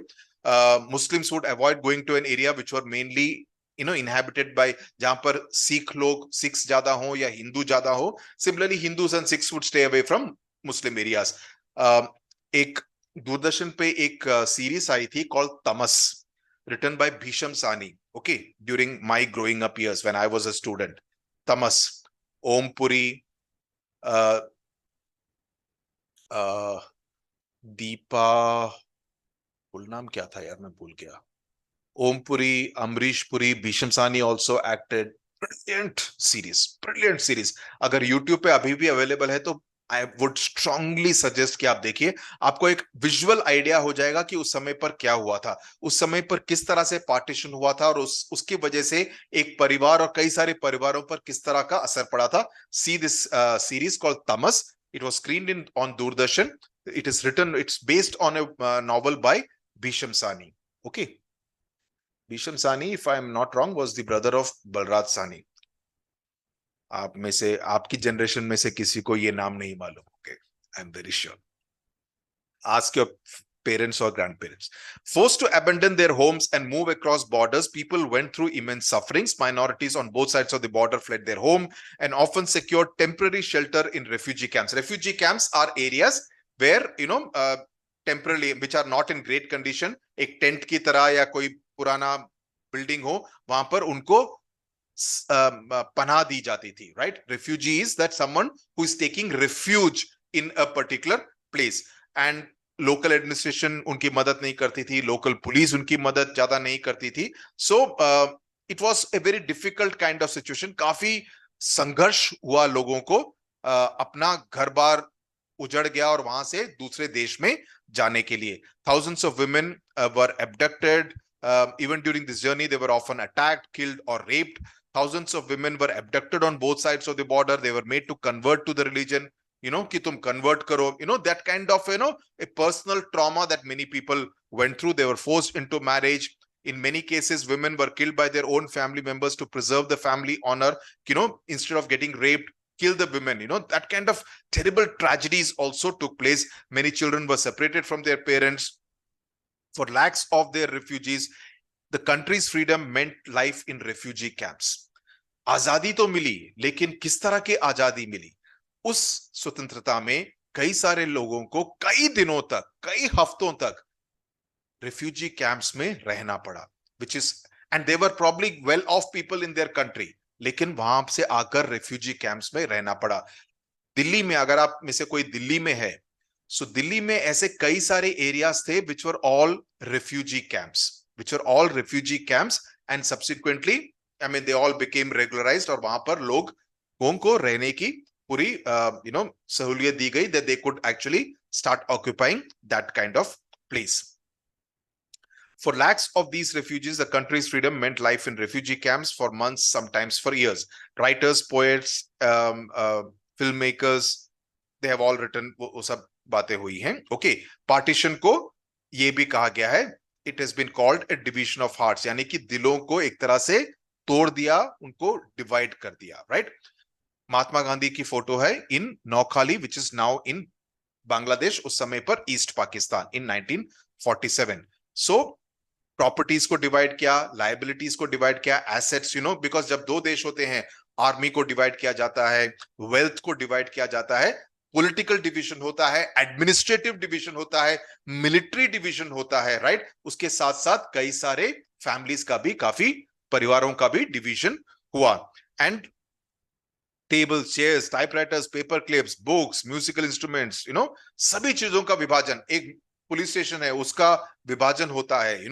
Muslims would avoid going to an area which were mainly inhabited by, जहां पर Sikhs ज्यादा हो या हिंदू ज्यादा हो। Similarly, Hindus and Sikhs would stay away from Muslim areas. एक दूरदर्शन पे एक सीरीज आई थी called Tamas, written by Bhisham Sani, okay, during my growing up years when I was a student. Tamas, Om Puri, Deepa, full नाम क्या था यार, मैं भूल गया। Om Puri, Amrish Puri, Bhisham Sani also acted. Brilliant series. अगर YouTube पे अभी भी अवेलेबल है तो आई वुड स्ट्रांगली सजेस्ट कि आप देखिए, आपको एक विजुअल आइडिया हो जाएगा कि उस समय पर क्या हुआ था, उस समय पर किस तरह से पार्टीशन हुआ था, और उसकी वजह से एक परिवार और कई सारे परिवारों पर किस तरह का असर पड़ा था। See this series called Tamas, it was screened in on Doordarshan, it's based on a novel by Bhisham Sani. Okay, Bhisham Sani, if I am not wrong, was the brother of Balraj Sani. आप में से, आपकी generation में से किसी को ये नाम नहीं मालूम होंगे, I am very sure. Ask your parents or grandparents. Forced to abandon their homes and move across borders, people went through immense sufferings. Minorities on both sides of the border fled their home and often secured temporary shelter in refugee camps. Refugee camps are areas where temporarily, which are not in great condition, एक tent की तरह या कोई पुराना building हो, वहां पर उनको पनाह दी जाती थी, right? Refugee is that someone who is taking refuge in a particular place, and local administration उनकी मदद नहीं करती थी, लोकल पुलिस उनकी मदद ज्यादा नहीं करती थी। So it was a very difficult kind of situation, काफी संघर्ष हुआ लोगों को, अपना घर बार उजड़ गया और वहां से दूसरे देश में जाने के लिए। Thousands of women were abducted. Even during this journey, they were often attacked, killed, or raped. Thousands of women were abducted on both sides of the border. They were made to convert to the religion. कि तुम convert करो. That kind of, a personal trauma that many people went through. They were forced into marriage. In many cases, women were killed by their own family members to preserve the family honor, instead of getting raped, kill the women. That kind of terrible tragedies also took place. Many children were separated from their parents. For lakhs of their refugees, the country's freedom meant life in refugee camps. आजादी तो मिली, लेकिन किस तरह की आजादी मिली? उस स्वतंत्रता में कई सारे लोगों को कई दिनों तक, कई हफ्तों तक refugee camps में रहना पड़ा, which is, and they were probably well off people in their country, लेकिन वहां से आकर refugee camps में रहना पड़ा। दिल्ली में, अगर आप में से कोई दिल्ली में है, सो दिल्ली में ऐसे कई सारे एरियाज थे which were all refugee camps, and subsequently, I mean, they all became regularized, और वहां पर लोगों को रहने की पूरी सहूलियत दी गई, that they could actually start occupying that kind of place. For lakhs of these refugees, the country's freedom meant life in refugee camps for months, sometimes for years. Writers, poets, filmmakers, they have all written, वो सब बातें हुई हैं. Okay, partition को ये भी कहा गया है, it has been called a division of hearts, यानी कि दिलों को एक तरह से तोड़ दिया, उनको डिवाइड कर दिया, right? महात्मा गांधी की फोटो है इन नौखाली, which is now in Bangladesh, उस समय पर east Pakistan, in 1947. So properties को डिवाइड किया, लाइबिलिटीज को डिवाइड किया, एसेट्स, बिकॉज जब दो देश होते हैं, आर्मी को डिवाइड किया जाता है, वेल्थ को डिवाइड किया जाता है, पॉलिटिकल डिवीजन होता है, एडमिनिस्ट्रेटिव डिवीजन होता है, मिलिट्री डिवीजन होता है, राइट? उसके साथ साथ कई सारे फैमिलीज का भी, काफी परिवारों का भी डिवीजन हुआ। And tables, chairs, typewriters, paper clips, books, musical instruments, सभी चीजों का विभाजन, एक पुलिस स्टेशन है उसका विभाजन होता है,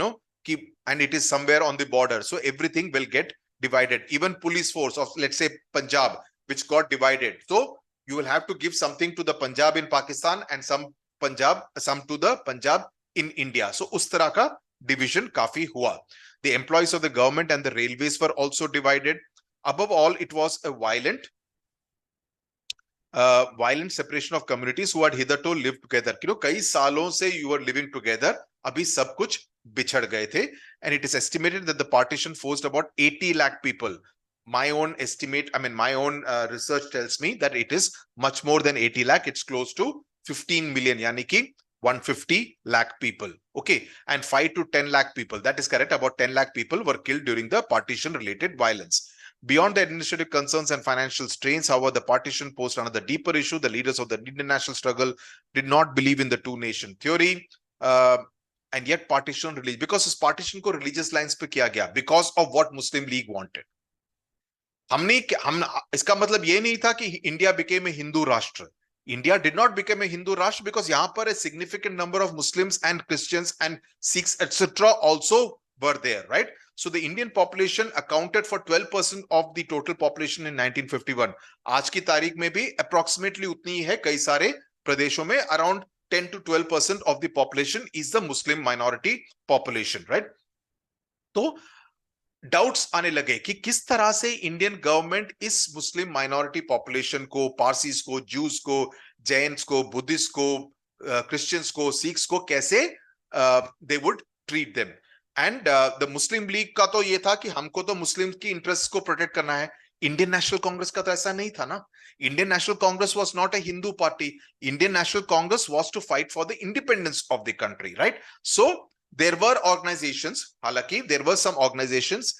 and it is somewhere on the border, so everything will get divided. Even police force of, let's say, Punjab, which got divided, so you will have to give something to the Punjab in Pakistan and some to the Punjab in India. So उस तरह का division काफी हुआ. The employees of the government and the railways were also divided. Above all, it was a violent separation of communities who had hitherto lived together. कई सालों से you were living together, अभी सब कुछ बिछड़ गए थे. And it is estimated that the partition forced about 80 lakh people. My own estimate, I mean, my own research tells me that it is much more than 80 lakh. It's close to 15 million, yani ki 150 lakh people. Okay. And 5 to 10 lakh people, that is correct. About 10 lakh people were killed during the partition related violence. Beyond the administrative concerns and financial strains, however, the partition posed another deeper issue. The leaders of the Indian national struggle did not believe in the two-nation theory. And yet partition released, because इस partition को religious lines पे किया गया, because of what Muslim League wanted. हम इसका मतलब ये नहीं था कि India became a Hindu राष्ट्र. India did not become a Hindu राष्ट्र because यहाँ पर a significant number of Muslims and Christians and Sikhs, etc. also were there, right? So the Indian population accounted for 12% of the total population in 1951. आज की तारीख में भी approximately उतनी ही है. कई सारे प्रदेशों में around 10 to 12% of the population is the Muslim minority population, right? तो डाउट्स आने लगे कि किस तरह से इंडियन गवर्नमेंट इस मुस्लिम माइनॉरिटी पॉपुलेशन को, पारसीज को, जूस को, जैन्स को, बुद्धिस्ट को, क्रिश्चियंस को, सिख्स को कैसे they would treat them. And the Muslim league का तो ये था कि हमको तो मुस्लिम की इंटरेस्ट को प्रोटेक्ट करना है. इंडियन नेशनल कांग्रेस का तो ऐसा नहीं था ना. Indian National Congress was not a Hindu party. Indian National Congress was to fight for the independence of the country, right? So there were organizations, halaki there were some organizations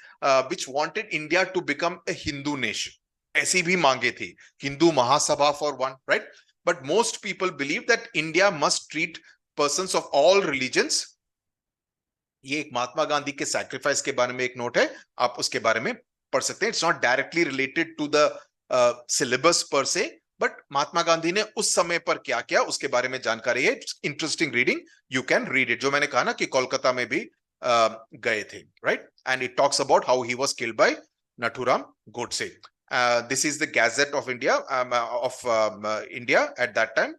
which wanted India to become a Hindu nation. ऐसी भी मांगे थी, Hindu Mahasabha for one, right? But most people believe that India must treat persons of all religions. ये एक महात्मा गांधी के sacrifice के बारे में एक नोट है, आप उसके बारे में पढ़ सकते हैं. It's not directly related to the syllabus per se, but Mahatma Gandhi ने उस समय पर क्या किया उसके बारे में जानकारी है. Interesting reading, you can read it. जो मैंने कहा ना कि कोलकाता में भी गए थे, right? And it talks about how he was killed by Nathuram Godse. This is the gadget of India, of India at that time,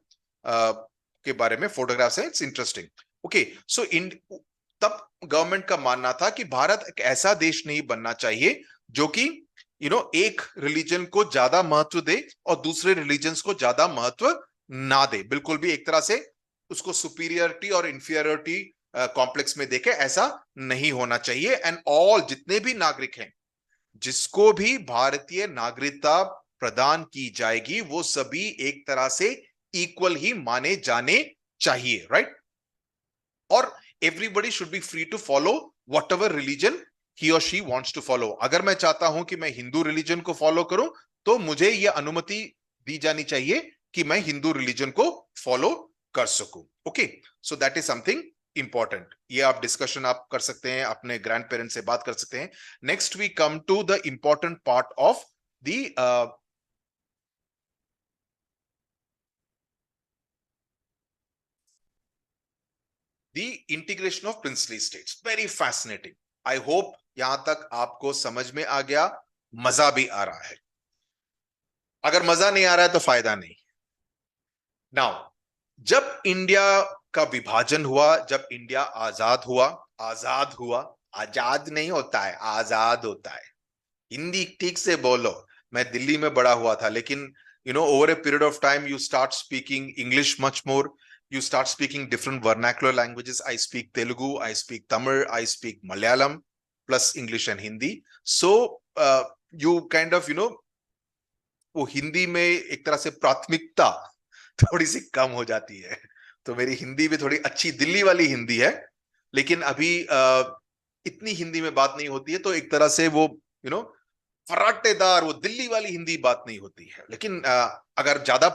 के बारे में फोटोग्राफ्स है. It's interesting. ओके, सो तब गवर्नमेंट का मानना था कि भारत एक ऐसा देश नहीं बनना चाहिए जो कि एक रिलीजन को ज्यादा महत्व दे और दूसरे रिलीजन्स को ज्यादा महत्व ना दे. बिल्कुल भी एक तरह से उसको सुपीरियरिटी और इंफीरियरिटी कॉम्प्लेक्स में देखे, ऐसा नहीं होना चाहिए. एंड ऑल जितने भी नागरिक हैं, जिसको भी भारतीय नागरिकता प्रदान की जाएगी, वो सभी एक तरह से इक्वल ही माने जाने चाहिए, राइट? और everybody should be free to follow whatever religion he और शी वॉन्ट्स टू फॉलो. अगर मैं चाहता हूं कि मैं हिंदू रिलीजन को फॉलो करूं, तो मुझे यह अनुमति दी जानी चाहिए कि मैं हिंदू रिलीजन को फॉलो कर सकूं. Okay, so that is something important. ये आप डिस्कशन आप कर सकते हैं, अपने ग्रैंड पेरेंट्स से बात कर सकते हैं. Next we come to the important part of the integration of princely states. Very fascinating. I hope यहां तक आपको समझ में आ गया, मजा भी आ रहा है. अगर मजा नहीं आ रहा है तो फायदा नहीं. नाउ, जब इंडिया का विभाजन हुआ, जब इंडिया आजाद हुआ, आजाद नहीं होता है, आजाद होता है. हिंदी ठीक से बोलो. मैं दिल्ली में बड़ा हुआ था, लेकिन over a period of time you start speaking English much more. You start speaking different vernacular languages. I speak Telugu, I speak Tamil, I speak Malayalam, plus English and Hindi. So you kind of वो हिंदी में एक तरह से प्राथमिकता थोड़ी सी कम हो जाती है. तो मेरी हिंदी भी थोड़ी अच्छी दिल्ली वाली हिंदी है, लेकिन अभी इतनी हिंदी में बात नहीं होती है, तो एक तरह से वो फराटेदार वो दिल्ली वाली हिंदी बात नहीं होती है. लेकिन अगर ज्यादा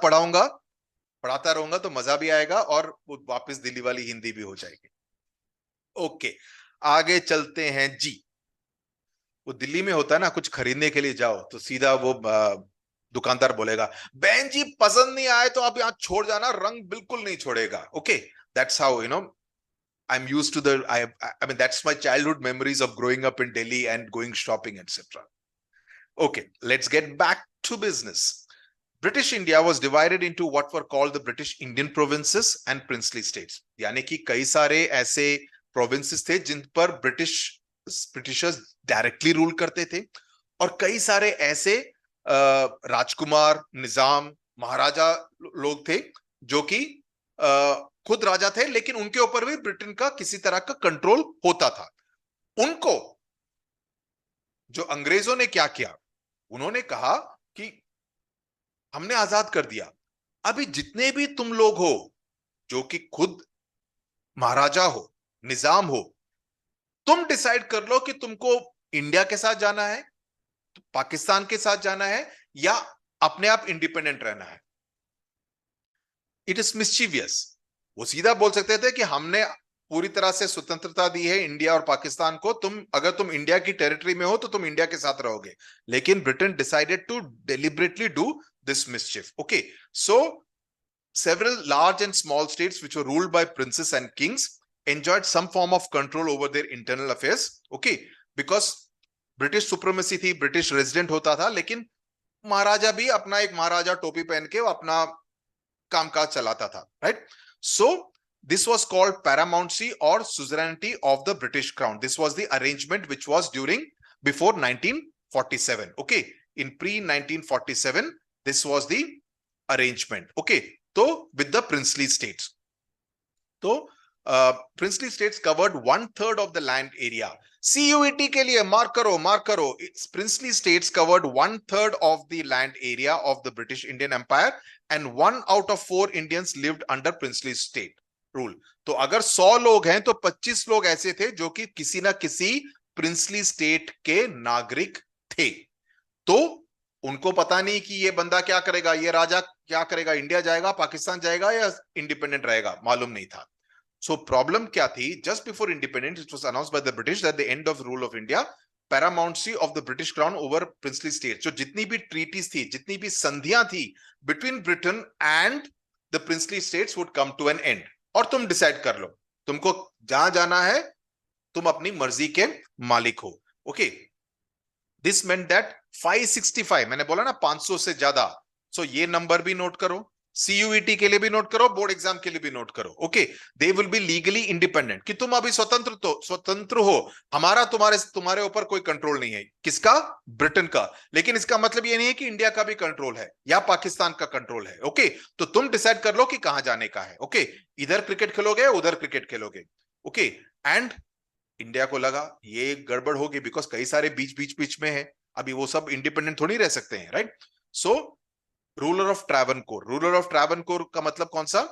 पढ़ाता रहूंगा तो मजा भी आएगा और वो वापस दिल्ली वाली हिंदी भी हो जाएगी. ओके, आगे चलते हैं जी. वो दिल्ली में होता है ना, कुछ खरीदने के लिए जाओ तो सीधा वो दुकानदार बोलेगा, बहन जी पसंद नहीं आए तो आप यहाँ छोड़ जाना, रंग बिल्कुल नहीं छोड़ेगा. Okay, that's how I'm used to I mean, that's my childhood memories of growing up in Delhi and going shopping, etc. Okay, let's get back to business. British India was divided into what were called the British Indian provinces and princely states. यानी कि कई सारे ऐसे provinces थे जिन पर Britishers directly rule करते थे, और कई सारे ऐसे राजकुमार, निजाम, महाराजा लोग थे जो कि खुद राजा थे, लेकिन उनके ऊपर भी ब्रिटेन का किसी तरह का कंट्रोल होता था. उनको जो अंग्रेजों ने क्या किया, उन्होंने कहा कि हमने आजाद कर दिया, अभी जितने भी तुम लोग हो जो कि खुद महाराजा हो, निजाम हो, तुम डिसाइड कर लो कि तुमको इंडिया के साथ जाना है, पाकिस्तान के साथ जाना है, या अपने आप इंडिपेंडेंट रहना है. It is mischievous. वो सीधा बोल सकते थे कि हमने पूरी तरह से स्वतंत्रता दी है इंडिया और पाकिस्तान को, अगर तुम इंडिया की टेरिटरी में हो तो तुम इंडिया के साथ रहोगे. लेकिन Britain decided to deliberately do this mischief. Okay, so several large and small states which were ruled by princes and kings enjoyed some form of control over their internal affairs. Okay, because British supremacy थी, British resident होता था, लेकिन महाराजा भी अपना एक महाराजा टोपी पहन के अपना कामकाज चलाता था, right? So this was called paramountcy or suzerainty of the British crown. This was the arrangement which was before 1947. Okay, in pre 1947 this was the arrangement. Okay, so with the princely states, so princely states covered 1/3 of the land area. CUET के लिए mark करो. It's princely states covered 1/3 of the land area of the British Indian Empire, and 1 out of 4 Indians lived under princely state rule. तो अगर 100 लोग हैं तो 25 लोग ऐसे थे जो कि किसी ना किसी प्रिंसली स्टेट के नागरिक थे. तो उनको पता नहीं कि ये बंदा क्या करेगा, ये राजा क्या करेगा, इंडिया जाएगा, पाकिस्तान जाएगा, या इंडिपेंडेंट रहेगा, मालूम नहीं था. सो प्रॉब्लम क्या थी? Just before independence it was announced by the British that the end of rule of India, paramountcy of the British crown over princely states. जो जितनी भी ट्रीटीज थी, जितनी भी संधियां थी between Britain and the princely states would come to an end. और तुम डिसाइड कर लो तुमको जहां जाना है, तुम अपनी मर्जी के मालिक हो। ओके, दिस मेंट दैट 565, मैंने बोला ना 500 से ज्यादा, सो ये नंबर भी नोट करो, सीयूईटी के लिए भी नोट करो, बोर्ड एग्जाम के लिए भी नोट करो। Okay, they will be legally independent, कि तुम अभी स्वतंत्र हो, हमारा तुम्हारे तुम्हारे ऊपर कोई कंट्रोल नहीं है। किसका? ब्रिटेन का। लेकिन इसका मतलब ये नहीं है कि इंडिया का भी कंट्रोल है या पाकिस्तान का कंट्रोल है। ओके, तो तुम डिसाइड कर लो कि कहां जाने का है। ओके, इधर क्रिकेट खेलोगे, उधर क्रिकेट खेलोगे। ओके, एंड इंडिया को लगा ये गड़बड़ होगी, बिकॉज कई सारे बीच बीच बीच में है, अभी वो सब इंडिपेंडेंट थोड़ी रह सकते हैं, right? So ruler of Travancore, ruler of Travancore का मतलब कौन सा?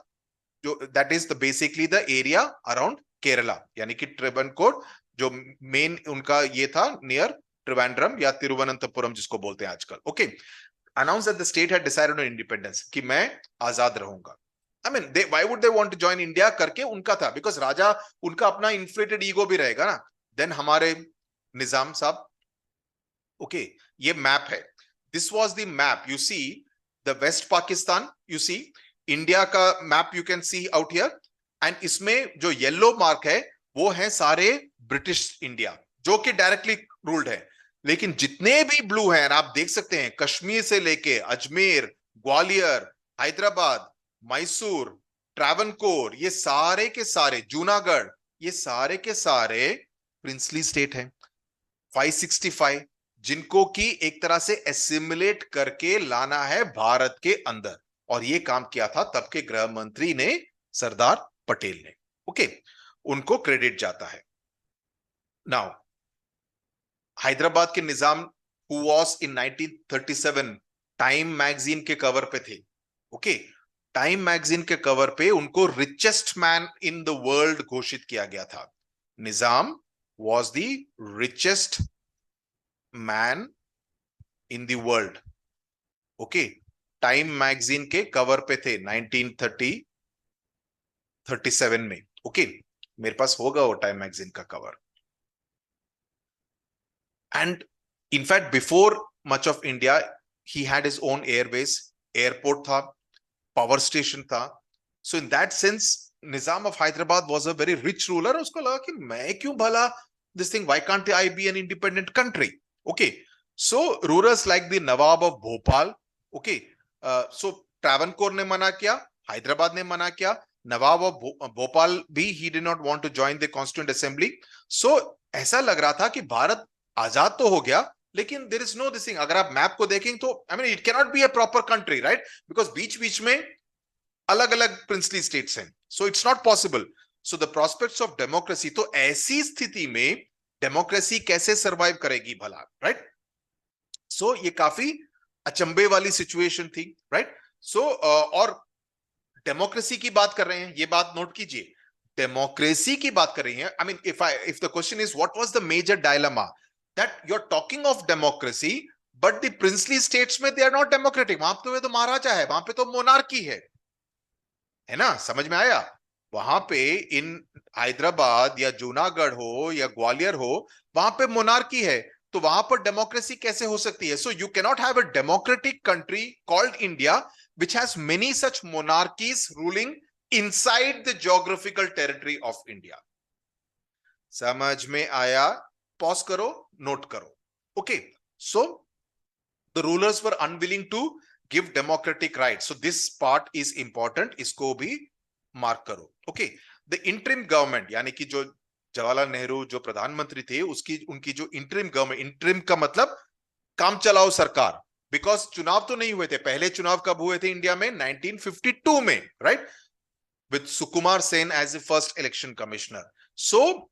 जो that is the basically the area around Kerala, यानी कि ट्रावनकोर जो मेन उनका ये था नियर त्रिवेंद्रम या तिरुवनंतपुरम जिसको बोलते हैं आजकल। Okay, announce that the state had decided on independence, कि मैं आजाद रहूंगा। I mean they why would they want to join India करके उनका था, बिकॉज राजा उनका अपना इन्फ्लेटेड ईगो भी रहेगा ना। देन हमारे निजाम साहब, ओके, ये मैप है, this was the map, you see the West Pakistan, you see India का map you can see out here, and इसमें जो येलो मार्क है वो है सारे ब्रिटिश इंडिया, जो कि डायरेक्टली रूल्ड है। लेकिन जितने भी ब्लू हैं आप देख सकते हैं, कश्मीर से लेके अजमेर, ग्वालियर, हैदराबाद, मैसूर, ट्रावनकोर, ये सारे के सारे, जूनागढ़, ये सारे के सारे प्रिंसली स्टेट हैं। 565 जिनको कि एक तरह से एसिमुलेट करके लाना है भारत के अंदर, और ये काम किया था तब के गृह मंत्री ने, सरदार पटेल ने। ओके, उनको क्रेडिट जाता है। नाउ हैदराबाद के Nizam who was in 1937 time magazine के कवर पे थे। ओके, टाइम मैगजीन के कवर पे उनको richest man in the world घोषित किया गया था। Nizam was the richest man in the world। Okay, time magazine के कवर पे थे 1937 में। ओके, मेरे पास होगा वो टाइम मैगजीन का cover. And in fact before much of India he had his own airbase, airport था, पावर स्टेशन था। So in that sense Nizam of Hyderabad was a very rich ruler. उसको लगा कि मैं क्यों भला this thing, why can't I be an independent country? Okay, so rulers like the Nawab of Bhopal, okay, so Travancore ने मना किया, हैदराबाद ने मना किया, नवाब ऑफ भोपाल भी he did not want to join the constituent assembly। so ऐसा लग रहा था कि भारत आजाद तो हो गया, लेकिन there is no this thing। अगर आप मैप को देखें तो I mean it cannot be a proper country, right? because बीच बीच में अलग अलग प्रिंसली स्टेट्स हैं, so it's not possible। So the prospects of democracy, तो ऐसी स्थिति में डेमोक्रेसी कैसे सरवाइव करेगी भला, राइट? सो ये काफी अचंभे वाली सिचुएशन थी, राइट? सो और डेमोक्रेसी की बात कर रहे हैं, ये बात नोट कीजिए, डेमोक्रेसी की बात कर रही हैं। I mean if the question is what was the major dilemma, that you are talking of democracy but the princely states में दे आर नॉट डेमोक्रेटिक। वहां तो महाराजा है, वहां पे तो मोनार्की है ना? समझ में आया? वहां पे इन हैदराबाद या जूनागढ़ हो या ग्वालियर हो, वहां पे मोनार्की है, तो वहां पर डेमोक्रेसी कैसे हो सकती है? So you can not have a democratic country called India which has many such monarchies ruling inside the geographical territory of India. समझ में आया? पॉज करो, नोट करो। Okay, so the rulers were unwilling to give democratic right, so this part is important, इसको भी mark करो। Okay, the interim government, यानी कि जो जवाहरलाल नेहरू जो प्रधानमंत्री थे उसकी उनकी जो इंटरिम गवर्नमेंट, इंटरिम का मतलब काम चलाओ सरकार, बिकॉज चुनाव तो नहीं हुए थे। पहले चुनाव कब हुए थे इंडिया में? 1952 में, right? With Sukumar Sen as the first election commissioner. So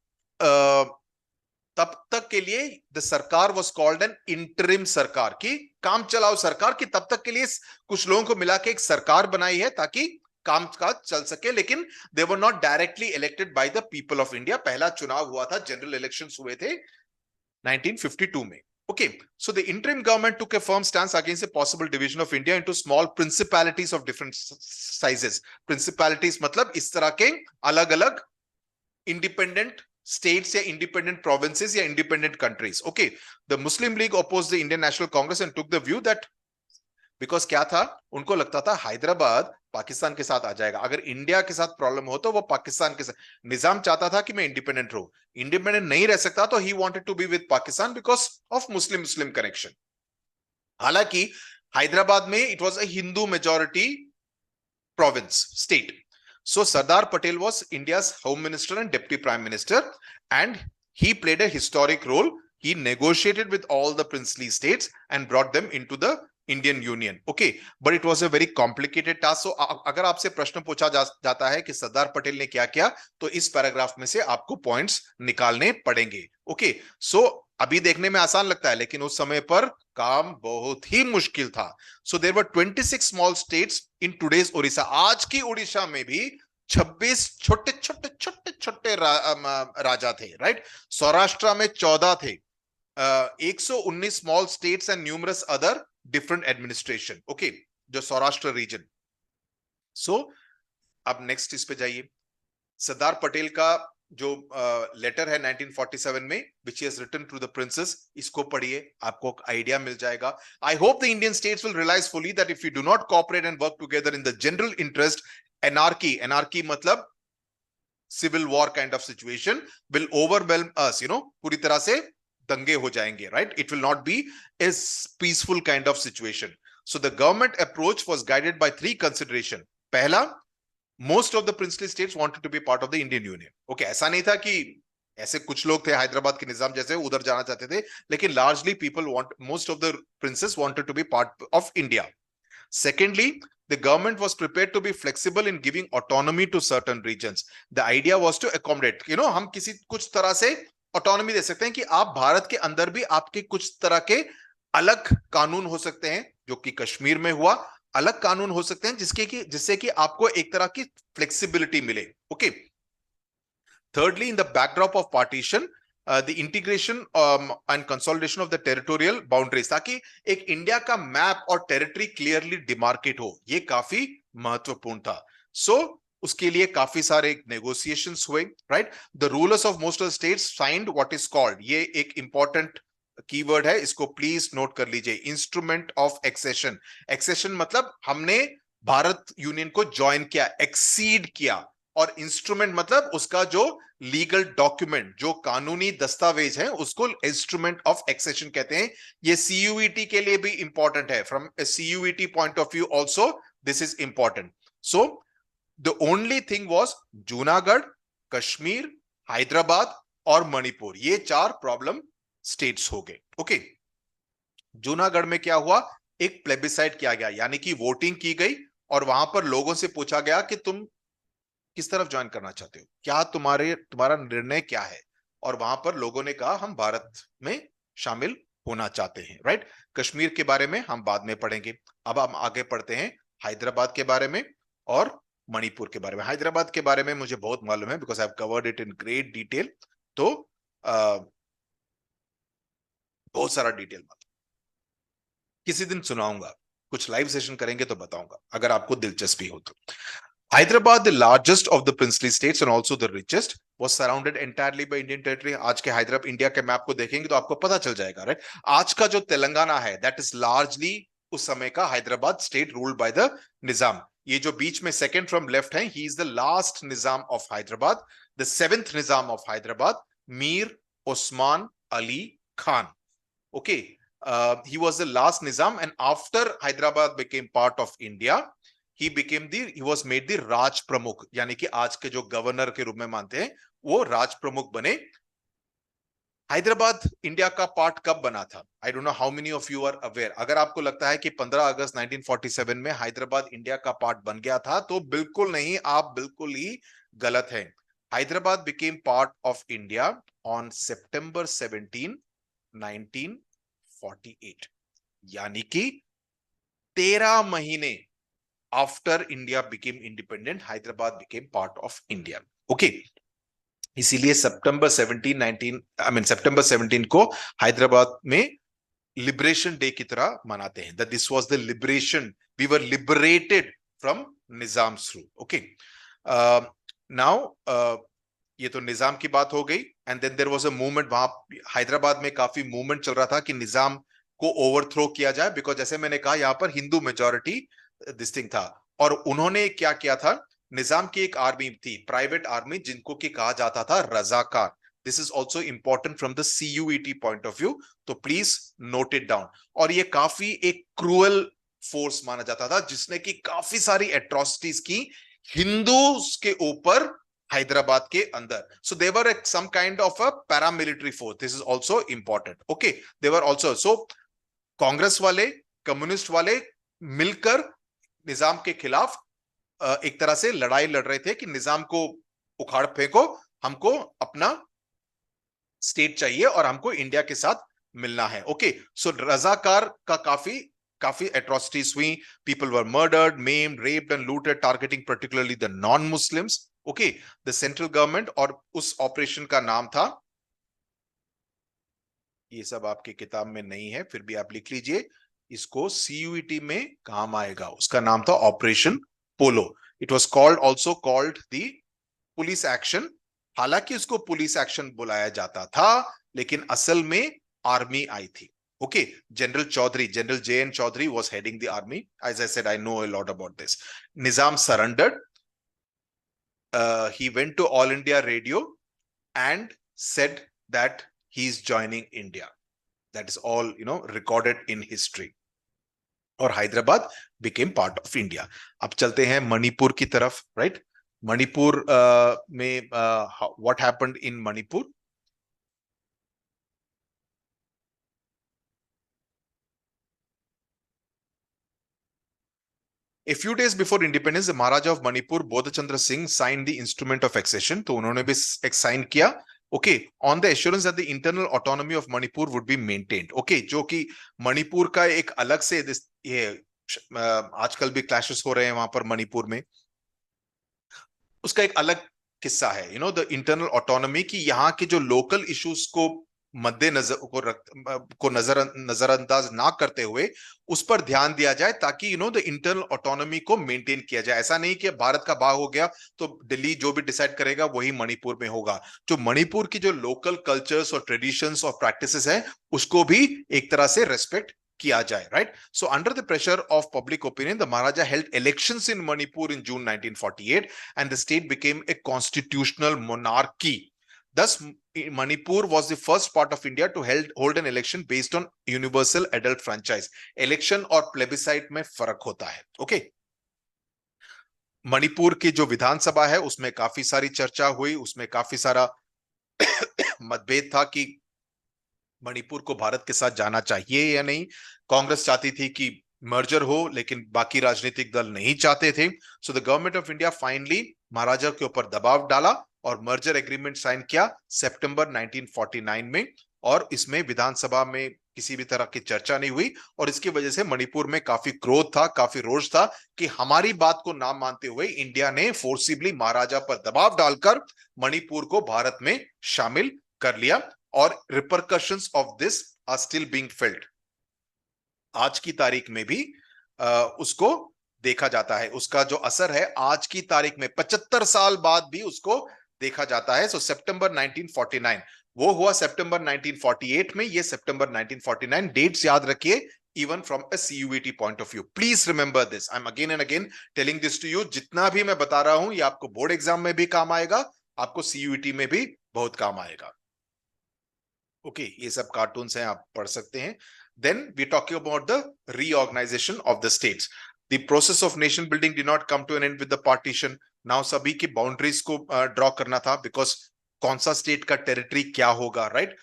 तब तक के लिए द सरकार वाज कॉल्ड एन इंटरिम सरकार, की काम चलाओ सरकार, की तब तक के लिए कुछ लोगों को मिला के एक सरकार बनाई है ताकि काम काज चल सके, लेकिन they were not directly elected by the people of India. पहला चुनाव हुआ था, जनरल इलेक्शंस हुए थे 1952 में। Okay, so the interim government took a firm stance against a possible division of India into small principalities of different sizes। Principalities मतलब इस तरह के अलग अलग independent states या independent provinces या independent countries। Okay, the Muslim League opposed the Indian National Congress and took the view that because क्या था, उनको लगता था हैदराबाद पाकिस्तान के साथ आ जाएगा, अगर इंडिया के साथ प्रॉब्लम हो तो वो पाकिस्तान के साथ। निजाम चाहता था कि मैं इंडिपेंडेंट रहूं, इंडिपेंडेंट नहीं रह सकता, तो he wanted to be with Pakistan because of Muslim Muslim connection. हालांकि हैदराबाद में it was a Hindu majority province state. So Sardar Patel was India's home minister and deputy prime minister, and he played a historic role. He negotiated with all the princely states and brought them into the Indian union. Okay, but it was a very complicated task. So अगर आपसे प्रश्न पूछा जाता है कि सरदार पटेल ने क्या किया, तो इस पैराग्राफ में से आपको पॉइंट्स निकालने पड़ेंगे। ओके, सो अभी देखने में आसान लगता है, लेकिन उस समय पर काम बहुत ही मुश्किल था। So there were 26 small states in today's Odisha. आज की उड़ीसा में भी 26 छोटे छोटे छोटे छोटे राजा थे, राइट। सौराष्ट्र में 14 थे, 119 small states and numerous other different administration. Okay, जो सौराष्ट्र रीजन। सो अब नेक्स्ट इस पे जाइए। सरदार पटेल का जो लेटर है 1947 में, which is written to the princes, इसको पढ़िए, आपको आइडिया मिल जाएगा। I hope the Indian states will realise fully that if you do not cooperate and work together in the general interest, anarchy, anarchy मतलब civil war kind of situation, will overwhelm us, you know, पूरी तरह से दंगे हो जाएंगे, right. It will not be a peaceful kind of situation. So the government approach was guided by 3 consideration. पहला, most of the princely states wanted to be part of the Indian Union. Okay, ऐसा नहीं था कि ऐसे कुछ लोग थे हैदराबाद के निजाम जैसे उधर जाना चाहते थे, लेकिन largely people want, most of the princes wanted to be part of India. Secondly, the government was prepared to be flexible in giving autonomy to certain regions. The idea was to accommodate, you know, हम किसी कुछ तरह से autonomy दे सकते हैं कि आप भारत के अंदर भी आपके कुछ तरह के अलग कानून हो सकते हैं, जो कि कश्मीर में हुआ, अलग कानून हो सकते हैं जिससे कि आपको एक तरह की फ्लेक्सिबिलिटी मिले। Okay, thirdly, in the backdrop of partition, the integration and consolidation of the territorial boundaries, ताकि एक इंडिया का मैप और टेरिटरी क्लियरली डिमार्केट हो, ये काफी महत्वपूर्ण था। सो उसके लिए काफी सारे नेगोशिएशंस हुए, right. The rulers of most of the states signed what is called, ये एक इंपॉर्टेंट कीवर्ड है, इसको प्लीज नोट कर लीजिए, इंस्ट्रूमेंट ऑफ एक्सेशन। एक्सेशन मतलब हमने भारत यूनियन को ज्वाइन किया, एक्सीड किया, और इंस्ट्रूमेंट मतलब उसका जो लीगल डॉक्यूमेंट, जो कानूनी दस्तावेज है, उसको इंस्ट्रूमेंट ऑफ एक्सेशन कहते हैं। ये सीयूईटी के लिए भी इंपॉर्टेंट है, from A CUET point of view also this is important. So the only thing was Junagadh, Kashmir, Hyderabad और मणिपुर, ये 4 प्रॉब्लम स्टेट्स हो गए। ओके, जूनागढ़ में क्या हुआ, एक प्लेबिसाइट किया गया, यानी कि वोटिंग की गई और वहां पर लोगों से पूछा गया कि तुम किस तरफ ज्वाइन करना चाहते हो, क्या तुम्हारा निर्णय क्या है, और वहां पर लोगों ने कहा हम भारत में शामिल होना चाहते हैं, राइट। कश्मीर के बारे में हम बाद में पढ़ेंगे। अब हम आगे पढ़ते हैं हैदराबाद के बारे में और मणिपुर के बारे में। हैदराबाद के बारे में मुझे बहुत मालूम है, because I have covered it in great detail. तो बहुत सारा डिटेल किसी दिन सुनाऊंगा, कुछ लाइव सेशन करेंगे तो बताऊंगा, अगर आपको दिलचस्पी हो तो। Hyderabad, the largest of the princely states and also the richest, was surrounded entirely by Indian territory. आज के हैदराबाद इंडिया के मैप को देखेंगे तो आपको पता चल जाएगा, राइट। आज का जो तेलंगाना है, दैट इज लार्जली उस समय का Hyderabad state ruled by the Nizam. ये जो बीच में सेकंड फ्रॉम लेफ्ट है, he is the last Nizam of Hyderabad, the 7th Nizam of Hyderabad, Mir Osman Ali Khan. Okay, he was the last nizam, and after Hyderabad became part of India, he was made the राज प्रमुख, यानी कि आज के जो गवर्नर के रूप में मानते हैं, वो राज प्रमुख बने। हैदराबाद इंडिया का पार्ट कब बना था? I don't know how many of you are aware. अगर आपको लगता है कि 15 अगस्त 1947 में हैदराबाद इंडिया का पार्ट बन गया था, तो बिल्कुल नहीं, आप बिल्कुल ही गलत हैं। Hyderabad became part of India on September 17, 1948, यानी कि 13 महीने after India became independent, Hyderabad became part of India. Okay, इसीलिए सितंबर 17 को हैदराबाद में लिबरेशन डे की तरह मनाते हैं, that this was the liberation, we were liberated from Nizam's rule. Okay, now ये तो निजाम की बात हो गई, and then there was a movement, वहां हैदराबाद में काफी मूवमेंट चल रहा था कि निजाम को ओवरथ्रो किया जाए, बिकॉज जैसे मैंने कहा यहां पर हिंदू मेजोरिटी दिस थिंग था। और उन्होंने क्या किया था, निजाम की एक आर्मी थी, प्राइवेट आर्मी, जिनको कि कहा जाता था Razakar. This is also important from the CUET point of view, तो प्लीज नोट इट डाउन। और ये काफी एक क्रूअल फोर्स माना जाता था, जिसने की काफी सारी एट्रोसिटीज की हिंदूज के ऊपर हैदराबाद के अंदर। So there were some kind of a paramilitary force, this is also important. Okay, there were also, so Congress वाले, कम्युनिस्ट वाले मिलकर निजाम के खिलाफ एक तरह से लड़ाई लड़ रहे थे कि निजाम को उखाड़ फेंको, हमको अपना स्टेट चाहिए और हमको इंडिया के साथ मिलना है। ओके, सो रजाकार का काफी काफी एट्रोसिटीज हुई, people were murdered, maimed, raped and looted, targeting particularly the non Muslims. Okay, the central government, और उस ऑपरेशन का नाम था, ये सब आपकी किताब में नहीं है, फिर भी आप लिख लीजिए, इसको सीयूईटी में काम आएगा। उसका नाम था operation polo. It was called also called the police action. हालांकि उसको पुलिस एक्शन बुलाया जाता था, लेकिन असल में आर्मी आई थी। Okay, general Chaudhary, general J N. Chaudhary was heading the army. As I said, I know a lot about this. Nizam surrendered. He went to All India Radio and said that he is joining India. That is all, recorded in history. और Hyderabad became part of India. अब चलते हैं मणिपुर की तरफ, right? Manipur में what happened in Manipur? A few days before independence, the Maharaja of Manipur, Bodha Chandra Singh, signed the instrument of accession. तो उन्होंने भी एक साइन किया, okay, on the assurance that the internal autonomy of Manipur would be maintained. Okay, जो कि मणिपुर का एक अलग से ये आजकल भी क्लैशेस हो रहे हैं वहां पर मणिपुर में, उसका एक अलग किस्सा है, द इंटरनल ऑटोनॉमी की, यहाँ के जो लोकल इश्यूज को मद्देनजर को नजरअंदाज ना करते हुए उस पर ध्यान दिया जाए, ताकि द इंटरनल ऑटोनॉमी को मेंटेन किया जाए। ऐसा नहीं कि भारत का भाग हो गया तो दिल्ली जो भी डिसाइड करेगा वही मणिपुर में होगा। जो मणिपुर की जो लोकल कल्चर्स और ट्रेडिशंस और प्रैक्टिसेस हैं, उसको भी एक तरह से रेस्पेक्ट किया जाए, right? So under the pressure of public opinion, the Maharaja held elections in Manipur in June 1948, and the state became a constitutional monarchy. Thus, Manipur was the first part of India to hold an election based on universal adult franchise. Election और plebiscite में फर्क होता है, okay? Manipur की जो विधानसभा है उसमें काफी सारी चर्चा हुई, उसमें काफी सारा मतभेद था कि मणिपुर को भारत के साथ जाना चाहिए या नहीं। कांग्रेस चाहती थी कि मर्जर हो, लेकिन बाकी राजनीतिक दल नहीं चाहते थे। So the government of India finally Maharaja के ऊपर दबाव डाला और मर्जर एग्रीमेंट साइन किया सितंबर 1949 में, और इसमें विधानसभा में किसी भी तरह की चर्चा नहीं हुई, और इसकी वजह से मणिपुर में काफी क्रोध था, काफी रोष था कि हमारी बात को ना मानते हुए इंडिया ने फोर्सिबली महाराजा पर दबाव डालकर मणिपुर को भारत में शामिल कर लिया, और repercussions of this are still being felt. आज की तारीख में भी उसको देखा जाता है, उसका जो असर है आज की तारीख में 75 साल बाद भी उसको देखा जाता है। सो सितंबर 1949 वो हुआ, सितंबर 1948 में, ये सितंबर 1949, डेट्स याद रखिए, even from a CUET point of view. Please remember this. I'm again and again telling this to you. जितना भी मैं बता रहा हूं ये आपको बोर्ड एग्जाम में भी काम आएगा, आपको CUET में भी बहुत काम आएगा। ओके, ये सब कार्टून्स हैं, आप पढ़ सकते हैं। Then we're talking about the reorganization of the states. The process of nation building did not come to an end with the partition. Now सभी की बाउंड्रीज को ड्रॉ करना था, बिकॉज कौन सा स्टेट का टेरिटरी क्या होगा, right?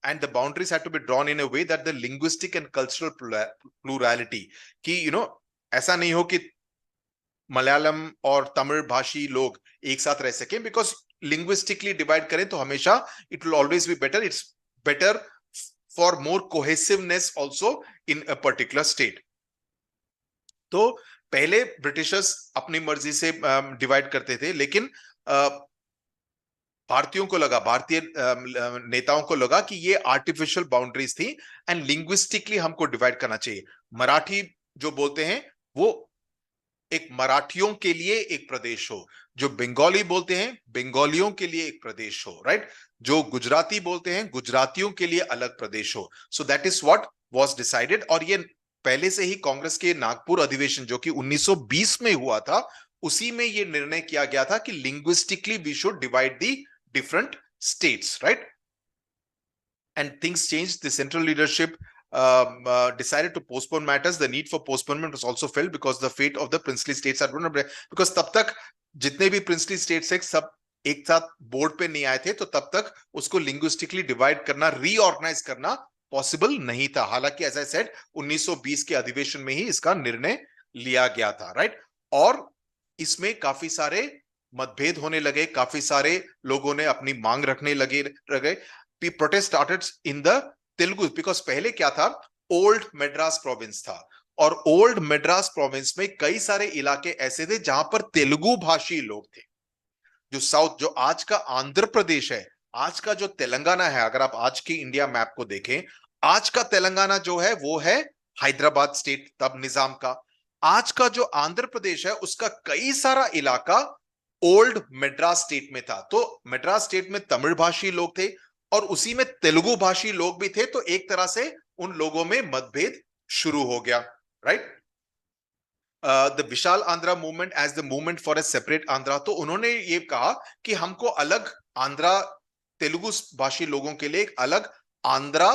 And the boundaries had to be drawn in a way that the linguistic and cultural plurality, कि ऐसा नहीं हो कि मलयालम और तमिल भाषी लोग एक साथ रह सकें, बिकॉज लिंग्विस्टिकली डिवाइड करें तो हमेशा it will always be better, it's better for more cohesiveness also in a particular state. तो पहले ब्रिटिशर्स अपनी मर्जी से डिवाइड करते थे, लेकिन भारतीयों को लगा, भारतीय नेताओं को लगा कि ये आर्टिफिशियल बाउंड्रीज थी एंड लिंग्विस्टिकली हमको डिवाइड करना चाहिए। मराठी जो बोलते हैं वो एक मराठियों के लिए एक प्रदेश हो, जो बंगाली बोलते हैं बंगालियों के लिए एक प्रदेश हो, राइट? जो गुजराती बोलते हैं गुजरातियों के लिए अलग प्रदेश हो। सो that is what was decided, और ये पहले से ही कांग्रेस के नागपुर अधिवेशन जो कि 1920 में हुआ था, उसी में ये निर्णय किया गया था कि linguistically we should divide the different states, right? And things changed. The central leadership decided to postpone matters. The need for postponement was also felt because the fate of the princely states are vulnerable. Because तब तक जितने भी princely states है सब एक साथ board पे नहीं आए थे, तो तब तक उसको linguistically divide करना, reorganize करना पॉसिबल नहीं था. हालांकि एज आई सेड 1920 के अधिवेशन में ही इसका निर्णय लिया गया था, राइट? और इसमें काफी सारे मतभेद होने लगे, काफी सारे लोगों ने अपनी मांग रखने लगे. Protest started in the Telugu because पहले क्या था, ओल्ड मद्रास प्रोविंस था, और ओल्ड मद्रास प्रोविंस में कई सारे इलाके ऐसे थे जहां पर तेलुगु भाषी लोग थे. जो साउथ, जो आज का आंध्र प्रदेश है, आज का जो तेलंगाना है, अगर आप आज की इंडिया मैप को देखें, आज का तेलंगाना जो है वो है हैदराबाद स्टेट, तब निजाम का. आज का जो आंध्र प्रदेश है उसका कई सारा इलाका ओल्ड मद्रास स्टेट में था. तो मद्रास स्टेट में तमिल भाषी लोग थे और उसी में तेलुगु भाषी लोग भी थे, तो एक तरह से उन लोगों में मतभेद शुरू हो गया, right? The Vishal Andhra movement as the movement for a separate Andhra, तो उन्होंने ये कहा कि हमको अलग आंध्रा, तेलुगु भाषी लोगों के लिए एक अलग आंध्रा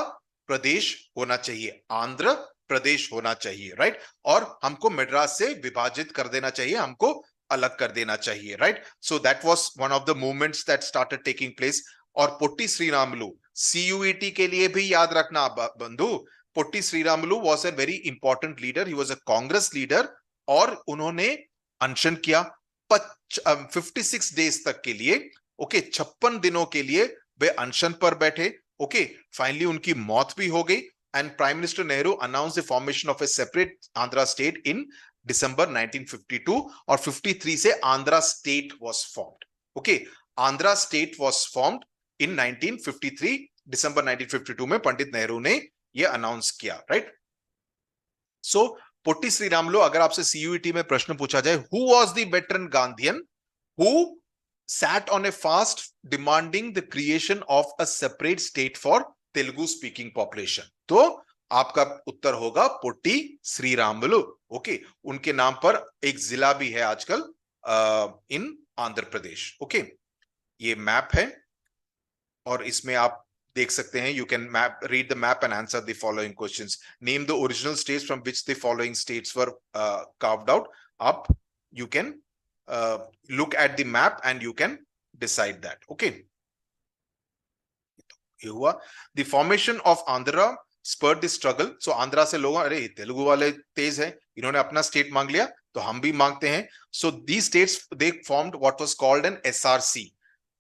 प्रदेश होना चाहिए, आंध्र प्रदेश होना चाहिए, राइट? और हमको मद्रास से विभाजित कर देना चाहिए, हमको अलग कर देना चाहिए, right? So that was one of the movements that started taking place. और पोट्टी श्रीरामुलु, CUET के लिए भी याद रखना बंधु, potty Sriramulu was a very important leader, he was a Congress leader, और उन्होंने अनशन किया 56 डेज तक के लिए, ओके, 56 दिनों के लिए वे अनशन पर बैठे, ओके. फाइनली उनकी मौत भी हो गई, and prime minister Nehru announce the formation of a separate Andhra state in December 1952, और 53 से Andhra state was formed, okay. Andhra state was formed in 1953, December 1952 में पंडित नेहरू ने यह अनाउंस किया, राइट? सो पोट्टी श्रीरामुलु, अगर आपसे CUET में प्रश्न पूछा जाए, who was the veteran Gandhian who sat on a fast demanding the creation of a separate state for Telugu speaking population, तो आपका उत्तर होगा पोट्टी श्रीरामुलु, ओके. उनके नाम पर एक जिला भी है आजकल इन आंध्र प्रदेश, ओके. ये मैप है और इसमें आप देख सकते हैं, you can read the map and answer the following questions. Name the original states from which the following states were carved out. Up, you can look at the map and you can decide that, okay. ये हुआ. The formation of Andhra spurred the struggle. So Andhra से लोग, अरे तेलुगु वाले तेज हैं, इन्होंने अपना state मांग लिया तो हम भी मांगते हैं. So these states, they formed what was called an SRC.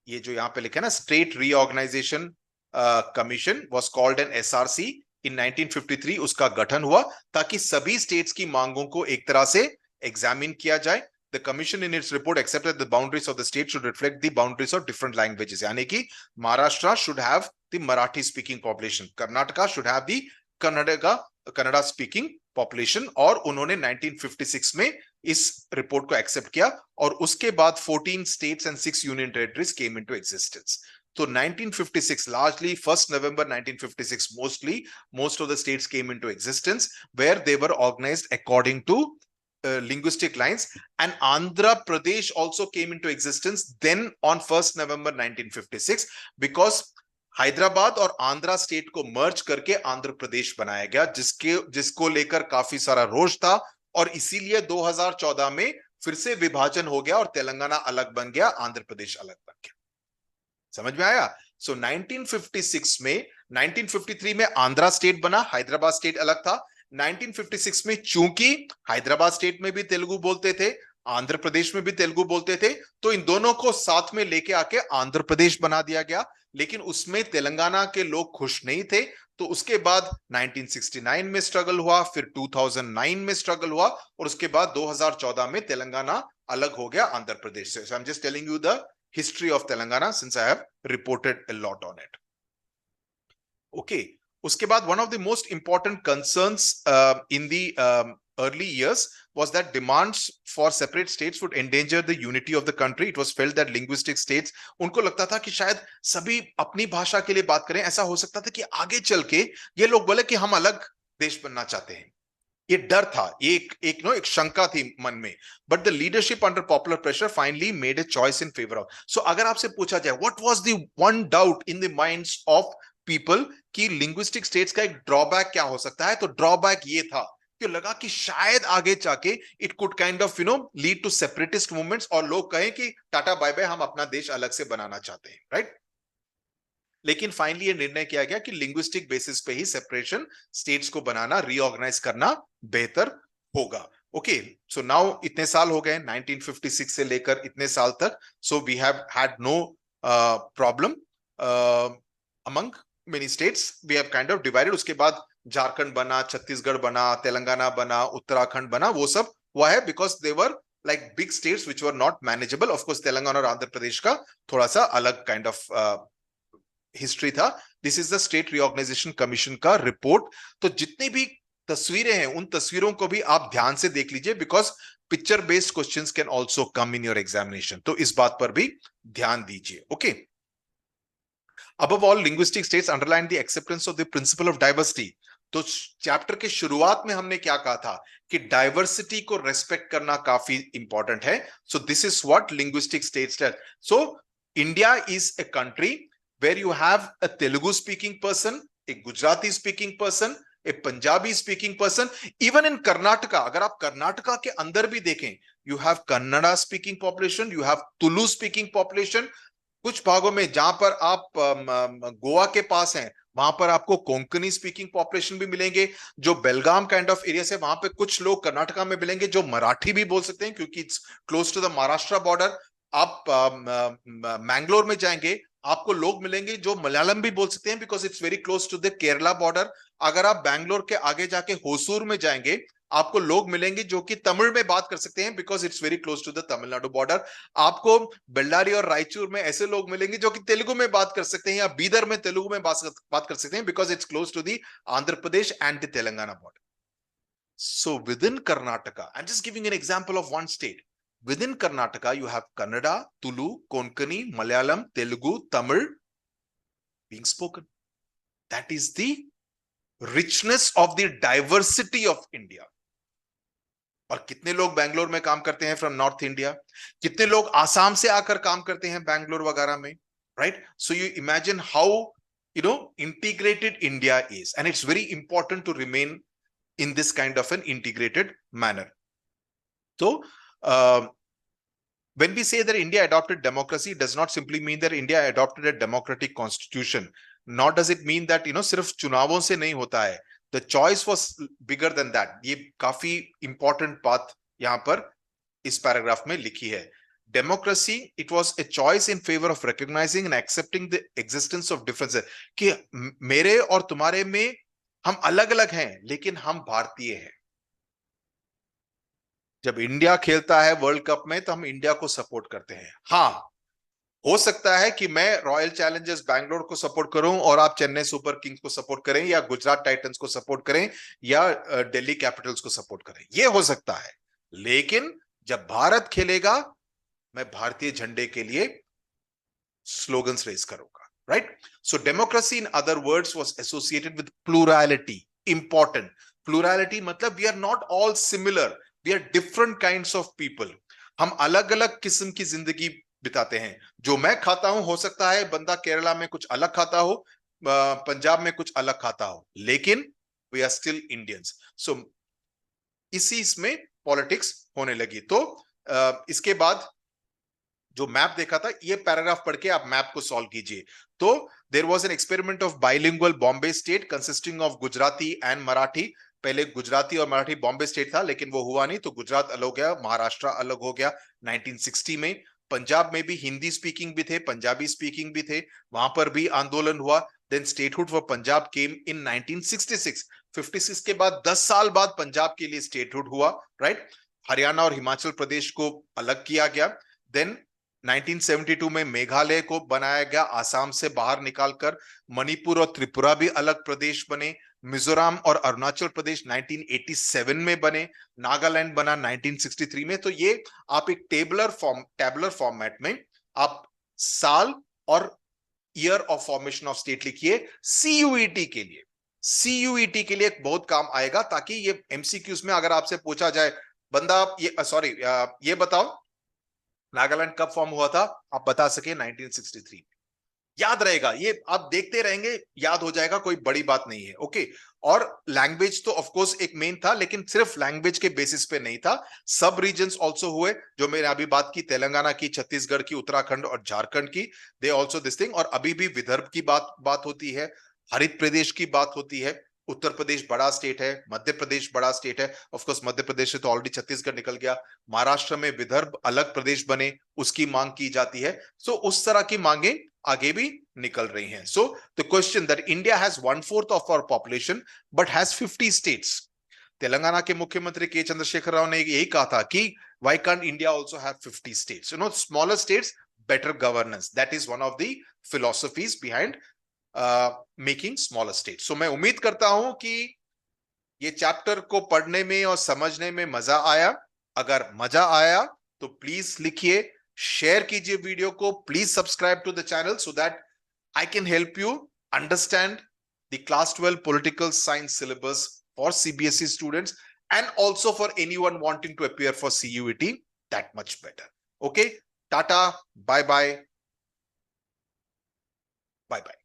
ये जो यहाँ पे लिखा है ना, state reorganisation commission was called an SRC. In 1953 उसका गठन हुआ ताकि सभी स्टेट्स की मांगों को एक तरह से एग्जामिन किया जाए. The commission in its report accepted the boundaries of the state should reflect the boundaries of different languages, यानी कि Maharashtra should have the Marathi speaking population, Karnataka should have the Kannada speaking population, और उन्होंने 1956 में इस रिपोर्ट को एक्सेप्ट किया, और उसके बाद 14 states and 6 union territories came into existence. तो 1956, largely 1st November 1956, most of the states came into existence where they were organized according to linguistic lines, and Andhra Pradesh also came into existence then on 1st November 1956 because Hyderabad और Andhra state को मर्ज करके आंध्र प्रदेश बनाया गया, जिसको लेकर काफी सारा रोष था, और इसीलिए 2014 में फिर से विभाजन हो गया और तेलंगाना अलग बन गया, आंध्र प्रदेश अलग बन गया. समझ में आया? सो 1956 में, 1953 में आंध्रा स्टेट बना, हैदराबाद स्टेट अलग था. 1956 में चूंकि हैदराबाद स्टेट में भी तेलुगु बोलते थे, आंध्र प्रदेश में भी तेलुगु बोलते थे, तो इन दोनों को साथ में लेके आके आंध्र प्रदेश बना दिया गया. लेकिन उसमें तेलंगाना के लोग खुश नहीं थे, तो उसके बाद 1969 में स्ट्रगल हुआ, फिर 2009 में स्ट्रगल हुआ, और उसके बाद 2014 में तेलंगाना अलग हो गया आंध्र प्रदेश से. So I am just telling you the history of Telangana since I have reported a lot on it. Okay. उसके बाद one of the most important concerns in the early years was that demands for separate states would endanger the unity of the country. It was felt that linguistic states, उनको लगता था कि शायद सभी अपनी भाषा के लिए बात करें. ऐसा हो सकता था कि आगे चल के ये लोग बोले कि हम अलग देश बनना चाहते हैं। ये डर था, एक शंका थी मन में, but the leadership under popular pressure finally made a choice in favour of. So अगर आपसे पूछा जाए what was the one doubt in the minds of people कि लिंग्विस्टिक स्टेट्स का एक ड्रॉबैक क्या हो सकता है, तो ड्रॉबैक ये था कि लगा कि शायद आगे जाके it could kind of lead to separatist movements, और लोग कहें कि टाटा बाय बाय, हम अपना देश अलग से बनाना चाहते हैं, राइट। लेकिन फाइनली ये निर्णय किया गया कि लिंग्विस्टिक बेसिस पे ही सेपरेशन स्टेट्स को बनाना, रीऑर्गेनाइज करना बेहतर होगा। ओके, सो नाउ इतने साल हो गए 1956 से लेकर इतने साल तक, so we have had no problem among many states, we have kind of divided. उसके बाद झारखंड बना, छत्तीसगढ़ बना, तेलंगाना बना, उत्तराखंड बना, वो सब हुआ है because they were like big states which were not manageable. Of course Telangana और आंध्र प्रदेश का थोड़ा सा अलग काइंड ऑफ हिस्ट्री था। This is the state reorganisation commission का रिपोर्ट। तो जितनी भी तस्वीरें हैं उन तस्वीरों को भी आप ध्यान से देख लीजिए, because picture based questions can also come in your examination, तो इस बात पर भी ध्यान दीजिए। Okay, above all linguistic states underline the acceptance of the principle of diversity। तो चैप्टर के शुरुआत में हमने क्या कहा था कि डाइवर्सिटी को रेस्पेक्ट करना काफी इंपॉर्टेंट है। So this is what linguistic states tell. So India is a country where you have a Telugu speaking person, a Gujarati speaking person, a Punjabi speaking person, even in Karnataka, अगर आप कर्नाटका के अंदर भी देखें, you have Kannada speaking population, you have Tulu speaking population। कुछ भागों में जहां पर आप गोवा के पास हैं, वहां पर आपको कोंकणी स्पीकिंग पॉपुलेशन भी मिलेंगे। जो बेलगाम काइंड ऑफ एरिया से, वहां पे कुछ लोग कर्नाटका में मिलेंगे जो मराठी भी बोल सकते हैं, क्योंकि it's close to the Maharashtra border. आप मैंगलोर में जाएंगे, आपको लोग मिलेंगे जो मलयालम भी बोल सकते हैं, because it's very close to the Kerala border. अगर आप बैंगलोर के आगे जाके होसूर में जाएंगे, आपको लोग मिलेंगे जो कि तमिल में बात कर सकते हैं, because it's very close to the Tamil Nadu border. आपको बेल्लारी और रायचूर में ऐसे लोग मिलेंगे जो कि तेलुगु में बात कर सकते हैं, या बीदर में तेलुगु में बात कर सकते हैं, because it's close to the Andhra Pradesh and the Telangana border. So within Karnataka, I am just giving an example of one state. Within Karnataka, you have Kannada, Tulu, Konkani, Malayalam, Telugu, Tamil being spoken. That is the richness of the diversity of India. और कितने लोग बैंगलोर में काम करते हैं from north India, कितने लोग आसाम से आकर काम करते हैं बैंगलोर वगैरह में, right. So you imagine how integrated India is, and it's very important to remain in this kind of an integrated manner. So when we say that India adopted democracy, it does not simply mean that India adopted a democratic constitution, nor does it mean that सिर्फ चुनावों से नहीं होता है। The choice was bigger than that। ये काफी important बात यहाँ पर इस पैराग्राफ में लिखी है। Democracy, it was a choice in favor of recognizing and accepting the existence of differences। कि मेरे और तुम्हारे में हम अलग अलग हैं, लेकिन हम भारतीय हैं। जब इंडिया खेलता है वर्ल्ड कप में, तो हम इंडिया को सपोर्ट करते हैं। हाँ, हो सकता है कि मैं रॉयल चैलेंजर्स बैंगलोर को सपोर्ट करूं और आप चेन्नई सुपर किंग्स को सपोर्ट करें, या गुजरात टाइटंस को सपोर्ट करें, या दिल्ली कैपिटल्स को सपोर्ट करें, ये हो सकता है। लेकिन जब भारत खेलेगा, मैं भारतीय झंडे के लिए स्लोगन्स रेज करूंगा, right. So democracy in other words was associated with plurality. Important, plurality मतलब we are not all similar, we are different kinds of people. हम अलग अलग किस्म की जिंदगी बिताते हैं। जो मैं खाता हूं, हो सकता है बंदा केरला में कुछ अलग खाता हो, पंजाब में कुछ अलग खाता हो, लेकिन वी आर स्टिल इंडियंस। सो इसी इसमें पॉलिटिक्स होने लगी। तो इसके बाद जो मैप देखा था, ये पैराग्राफ पढ़ के आप मैप को सॉल्व कीजिए। तो there was an experiment of bilingual Bombay state consisting of Gujarati and Marathi. पहले गुजराती और मराठी बॉम्बे स्टेट था, लेकिन वो हुआ नहीं, तो गुजरात अलग हो गया, महाराष्ट्र अलग हो गया 1960 में। पंजाब में भी हिंदी स्पीकिंग भी थे, पंजाबी स्पीकिंग भी थे, वहां पर भी आंदोलन हुआ। देन स्टेटहुड फॉर पंजाब केम इन 1966। 56 के बाद 10 साल बाद पंजाब के लिए स्टेटहुड हुआ, राइट। हरियाणा और हिमाचल प्रदेश को अलग किया गया। देन 1972 में मेघालय को बनाया गया, आसाम से बाहर निकालकर। मणिपुर और त्रिपुरा भी अलग प्रदेश बने। मिजोरम और अरुणाचल प्रदेश 1987 में बने। नागालैंड बना 1963 में। तो ये आप एक टेबुलर फॉर्मेट में आप साल और year of formation of state लिखिए सीयूईटी के लिए। CUET के लिए बहुत काम आएगा, ताकि ये MCQs में अगर आपसे पूछा जाए, बंदा ये सॉरी ये बताओ नागालैंड कब फॉर्म हुआ था, आप बता सके 1963, याद रहेगा ये, आप देखते रहेंगे याद हो जाएगा, कोई बड़ी बात नहीं है। ओके। और लैंग्वेज तो ऑफ कोर्स एक मेन था, लेकिन सिर्फ लैंग्वेज के बेसिस पे नहीं था, सब रीजन्स आल्सो हुए, जो मैंने अभी बात की, तेलंगाना की, छत्तीसगढ़ की, उत्तराखंड और झारखंड की, दे आल्सो दिस थिंग। और अभी भी विदर्भ की बात होती है, हरित प्रदेश की बात होती है, उत्तर प्रदेश बड़ा स्टेट है, मध्य प्रदेश बड़ा स्टेट है, ऑफ कोर्स मध्य प्रदेश से तो ऑलरेडी छत्तीसगढ़ निकल गया, महाराष्ट्र में विदर्भ अलग प्रदेश बने, उसकी मांग की जाती है। सो उस तरह की मांगे आगे भी निकल रही हैं। So the question that India has 1/4 of our population but has 50 states. Telangana के मुख्यमंत्री के चंद्रशेखर राव ने यही कहा था कि why can't India also have 50 states, smaller states, better governance, that is one of the philosophies behind making smaller states. So मैं उम्मीद करता हूं कि ये चैप्टर को पढ़ने में और समझने में मजा आया। अगर मजा आया तो प्लीज लिखिए, शेयर कीजिए वीडियो को, please subscribe to the channel so that I can help you understand the class 12 political science syllabus for CBSE students, and also for anyone wanting to appear for CUET that much better. Okay, tata, bye bye, bye bye.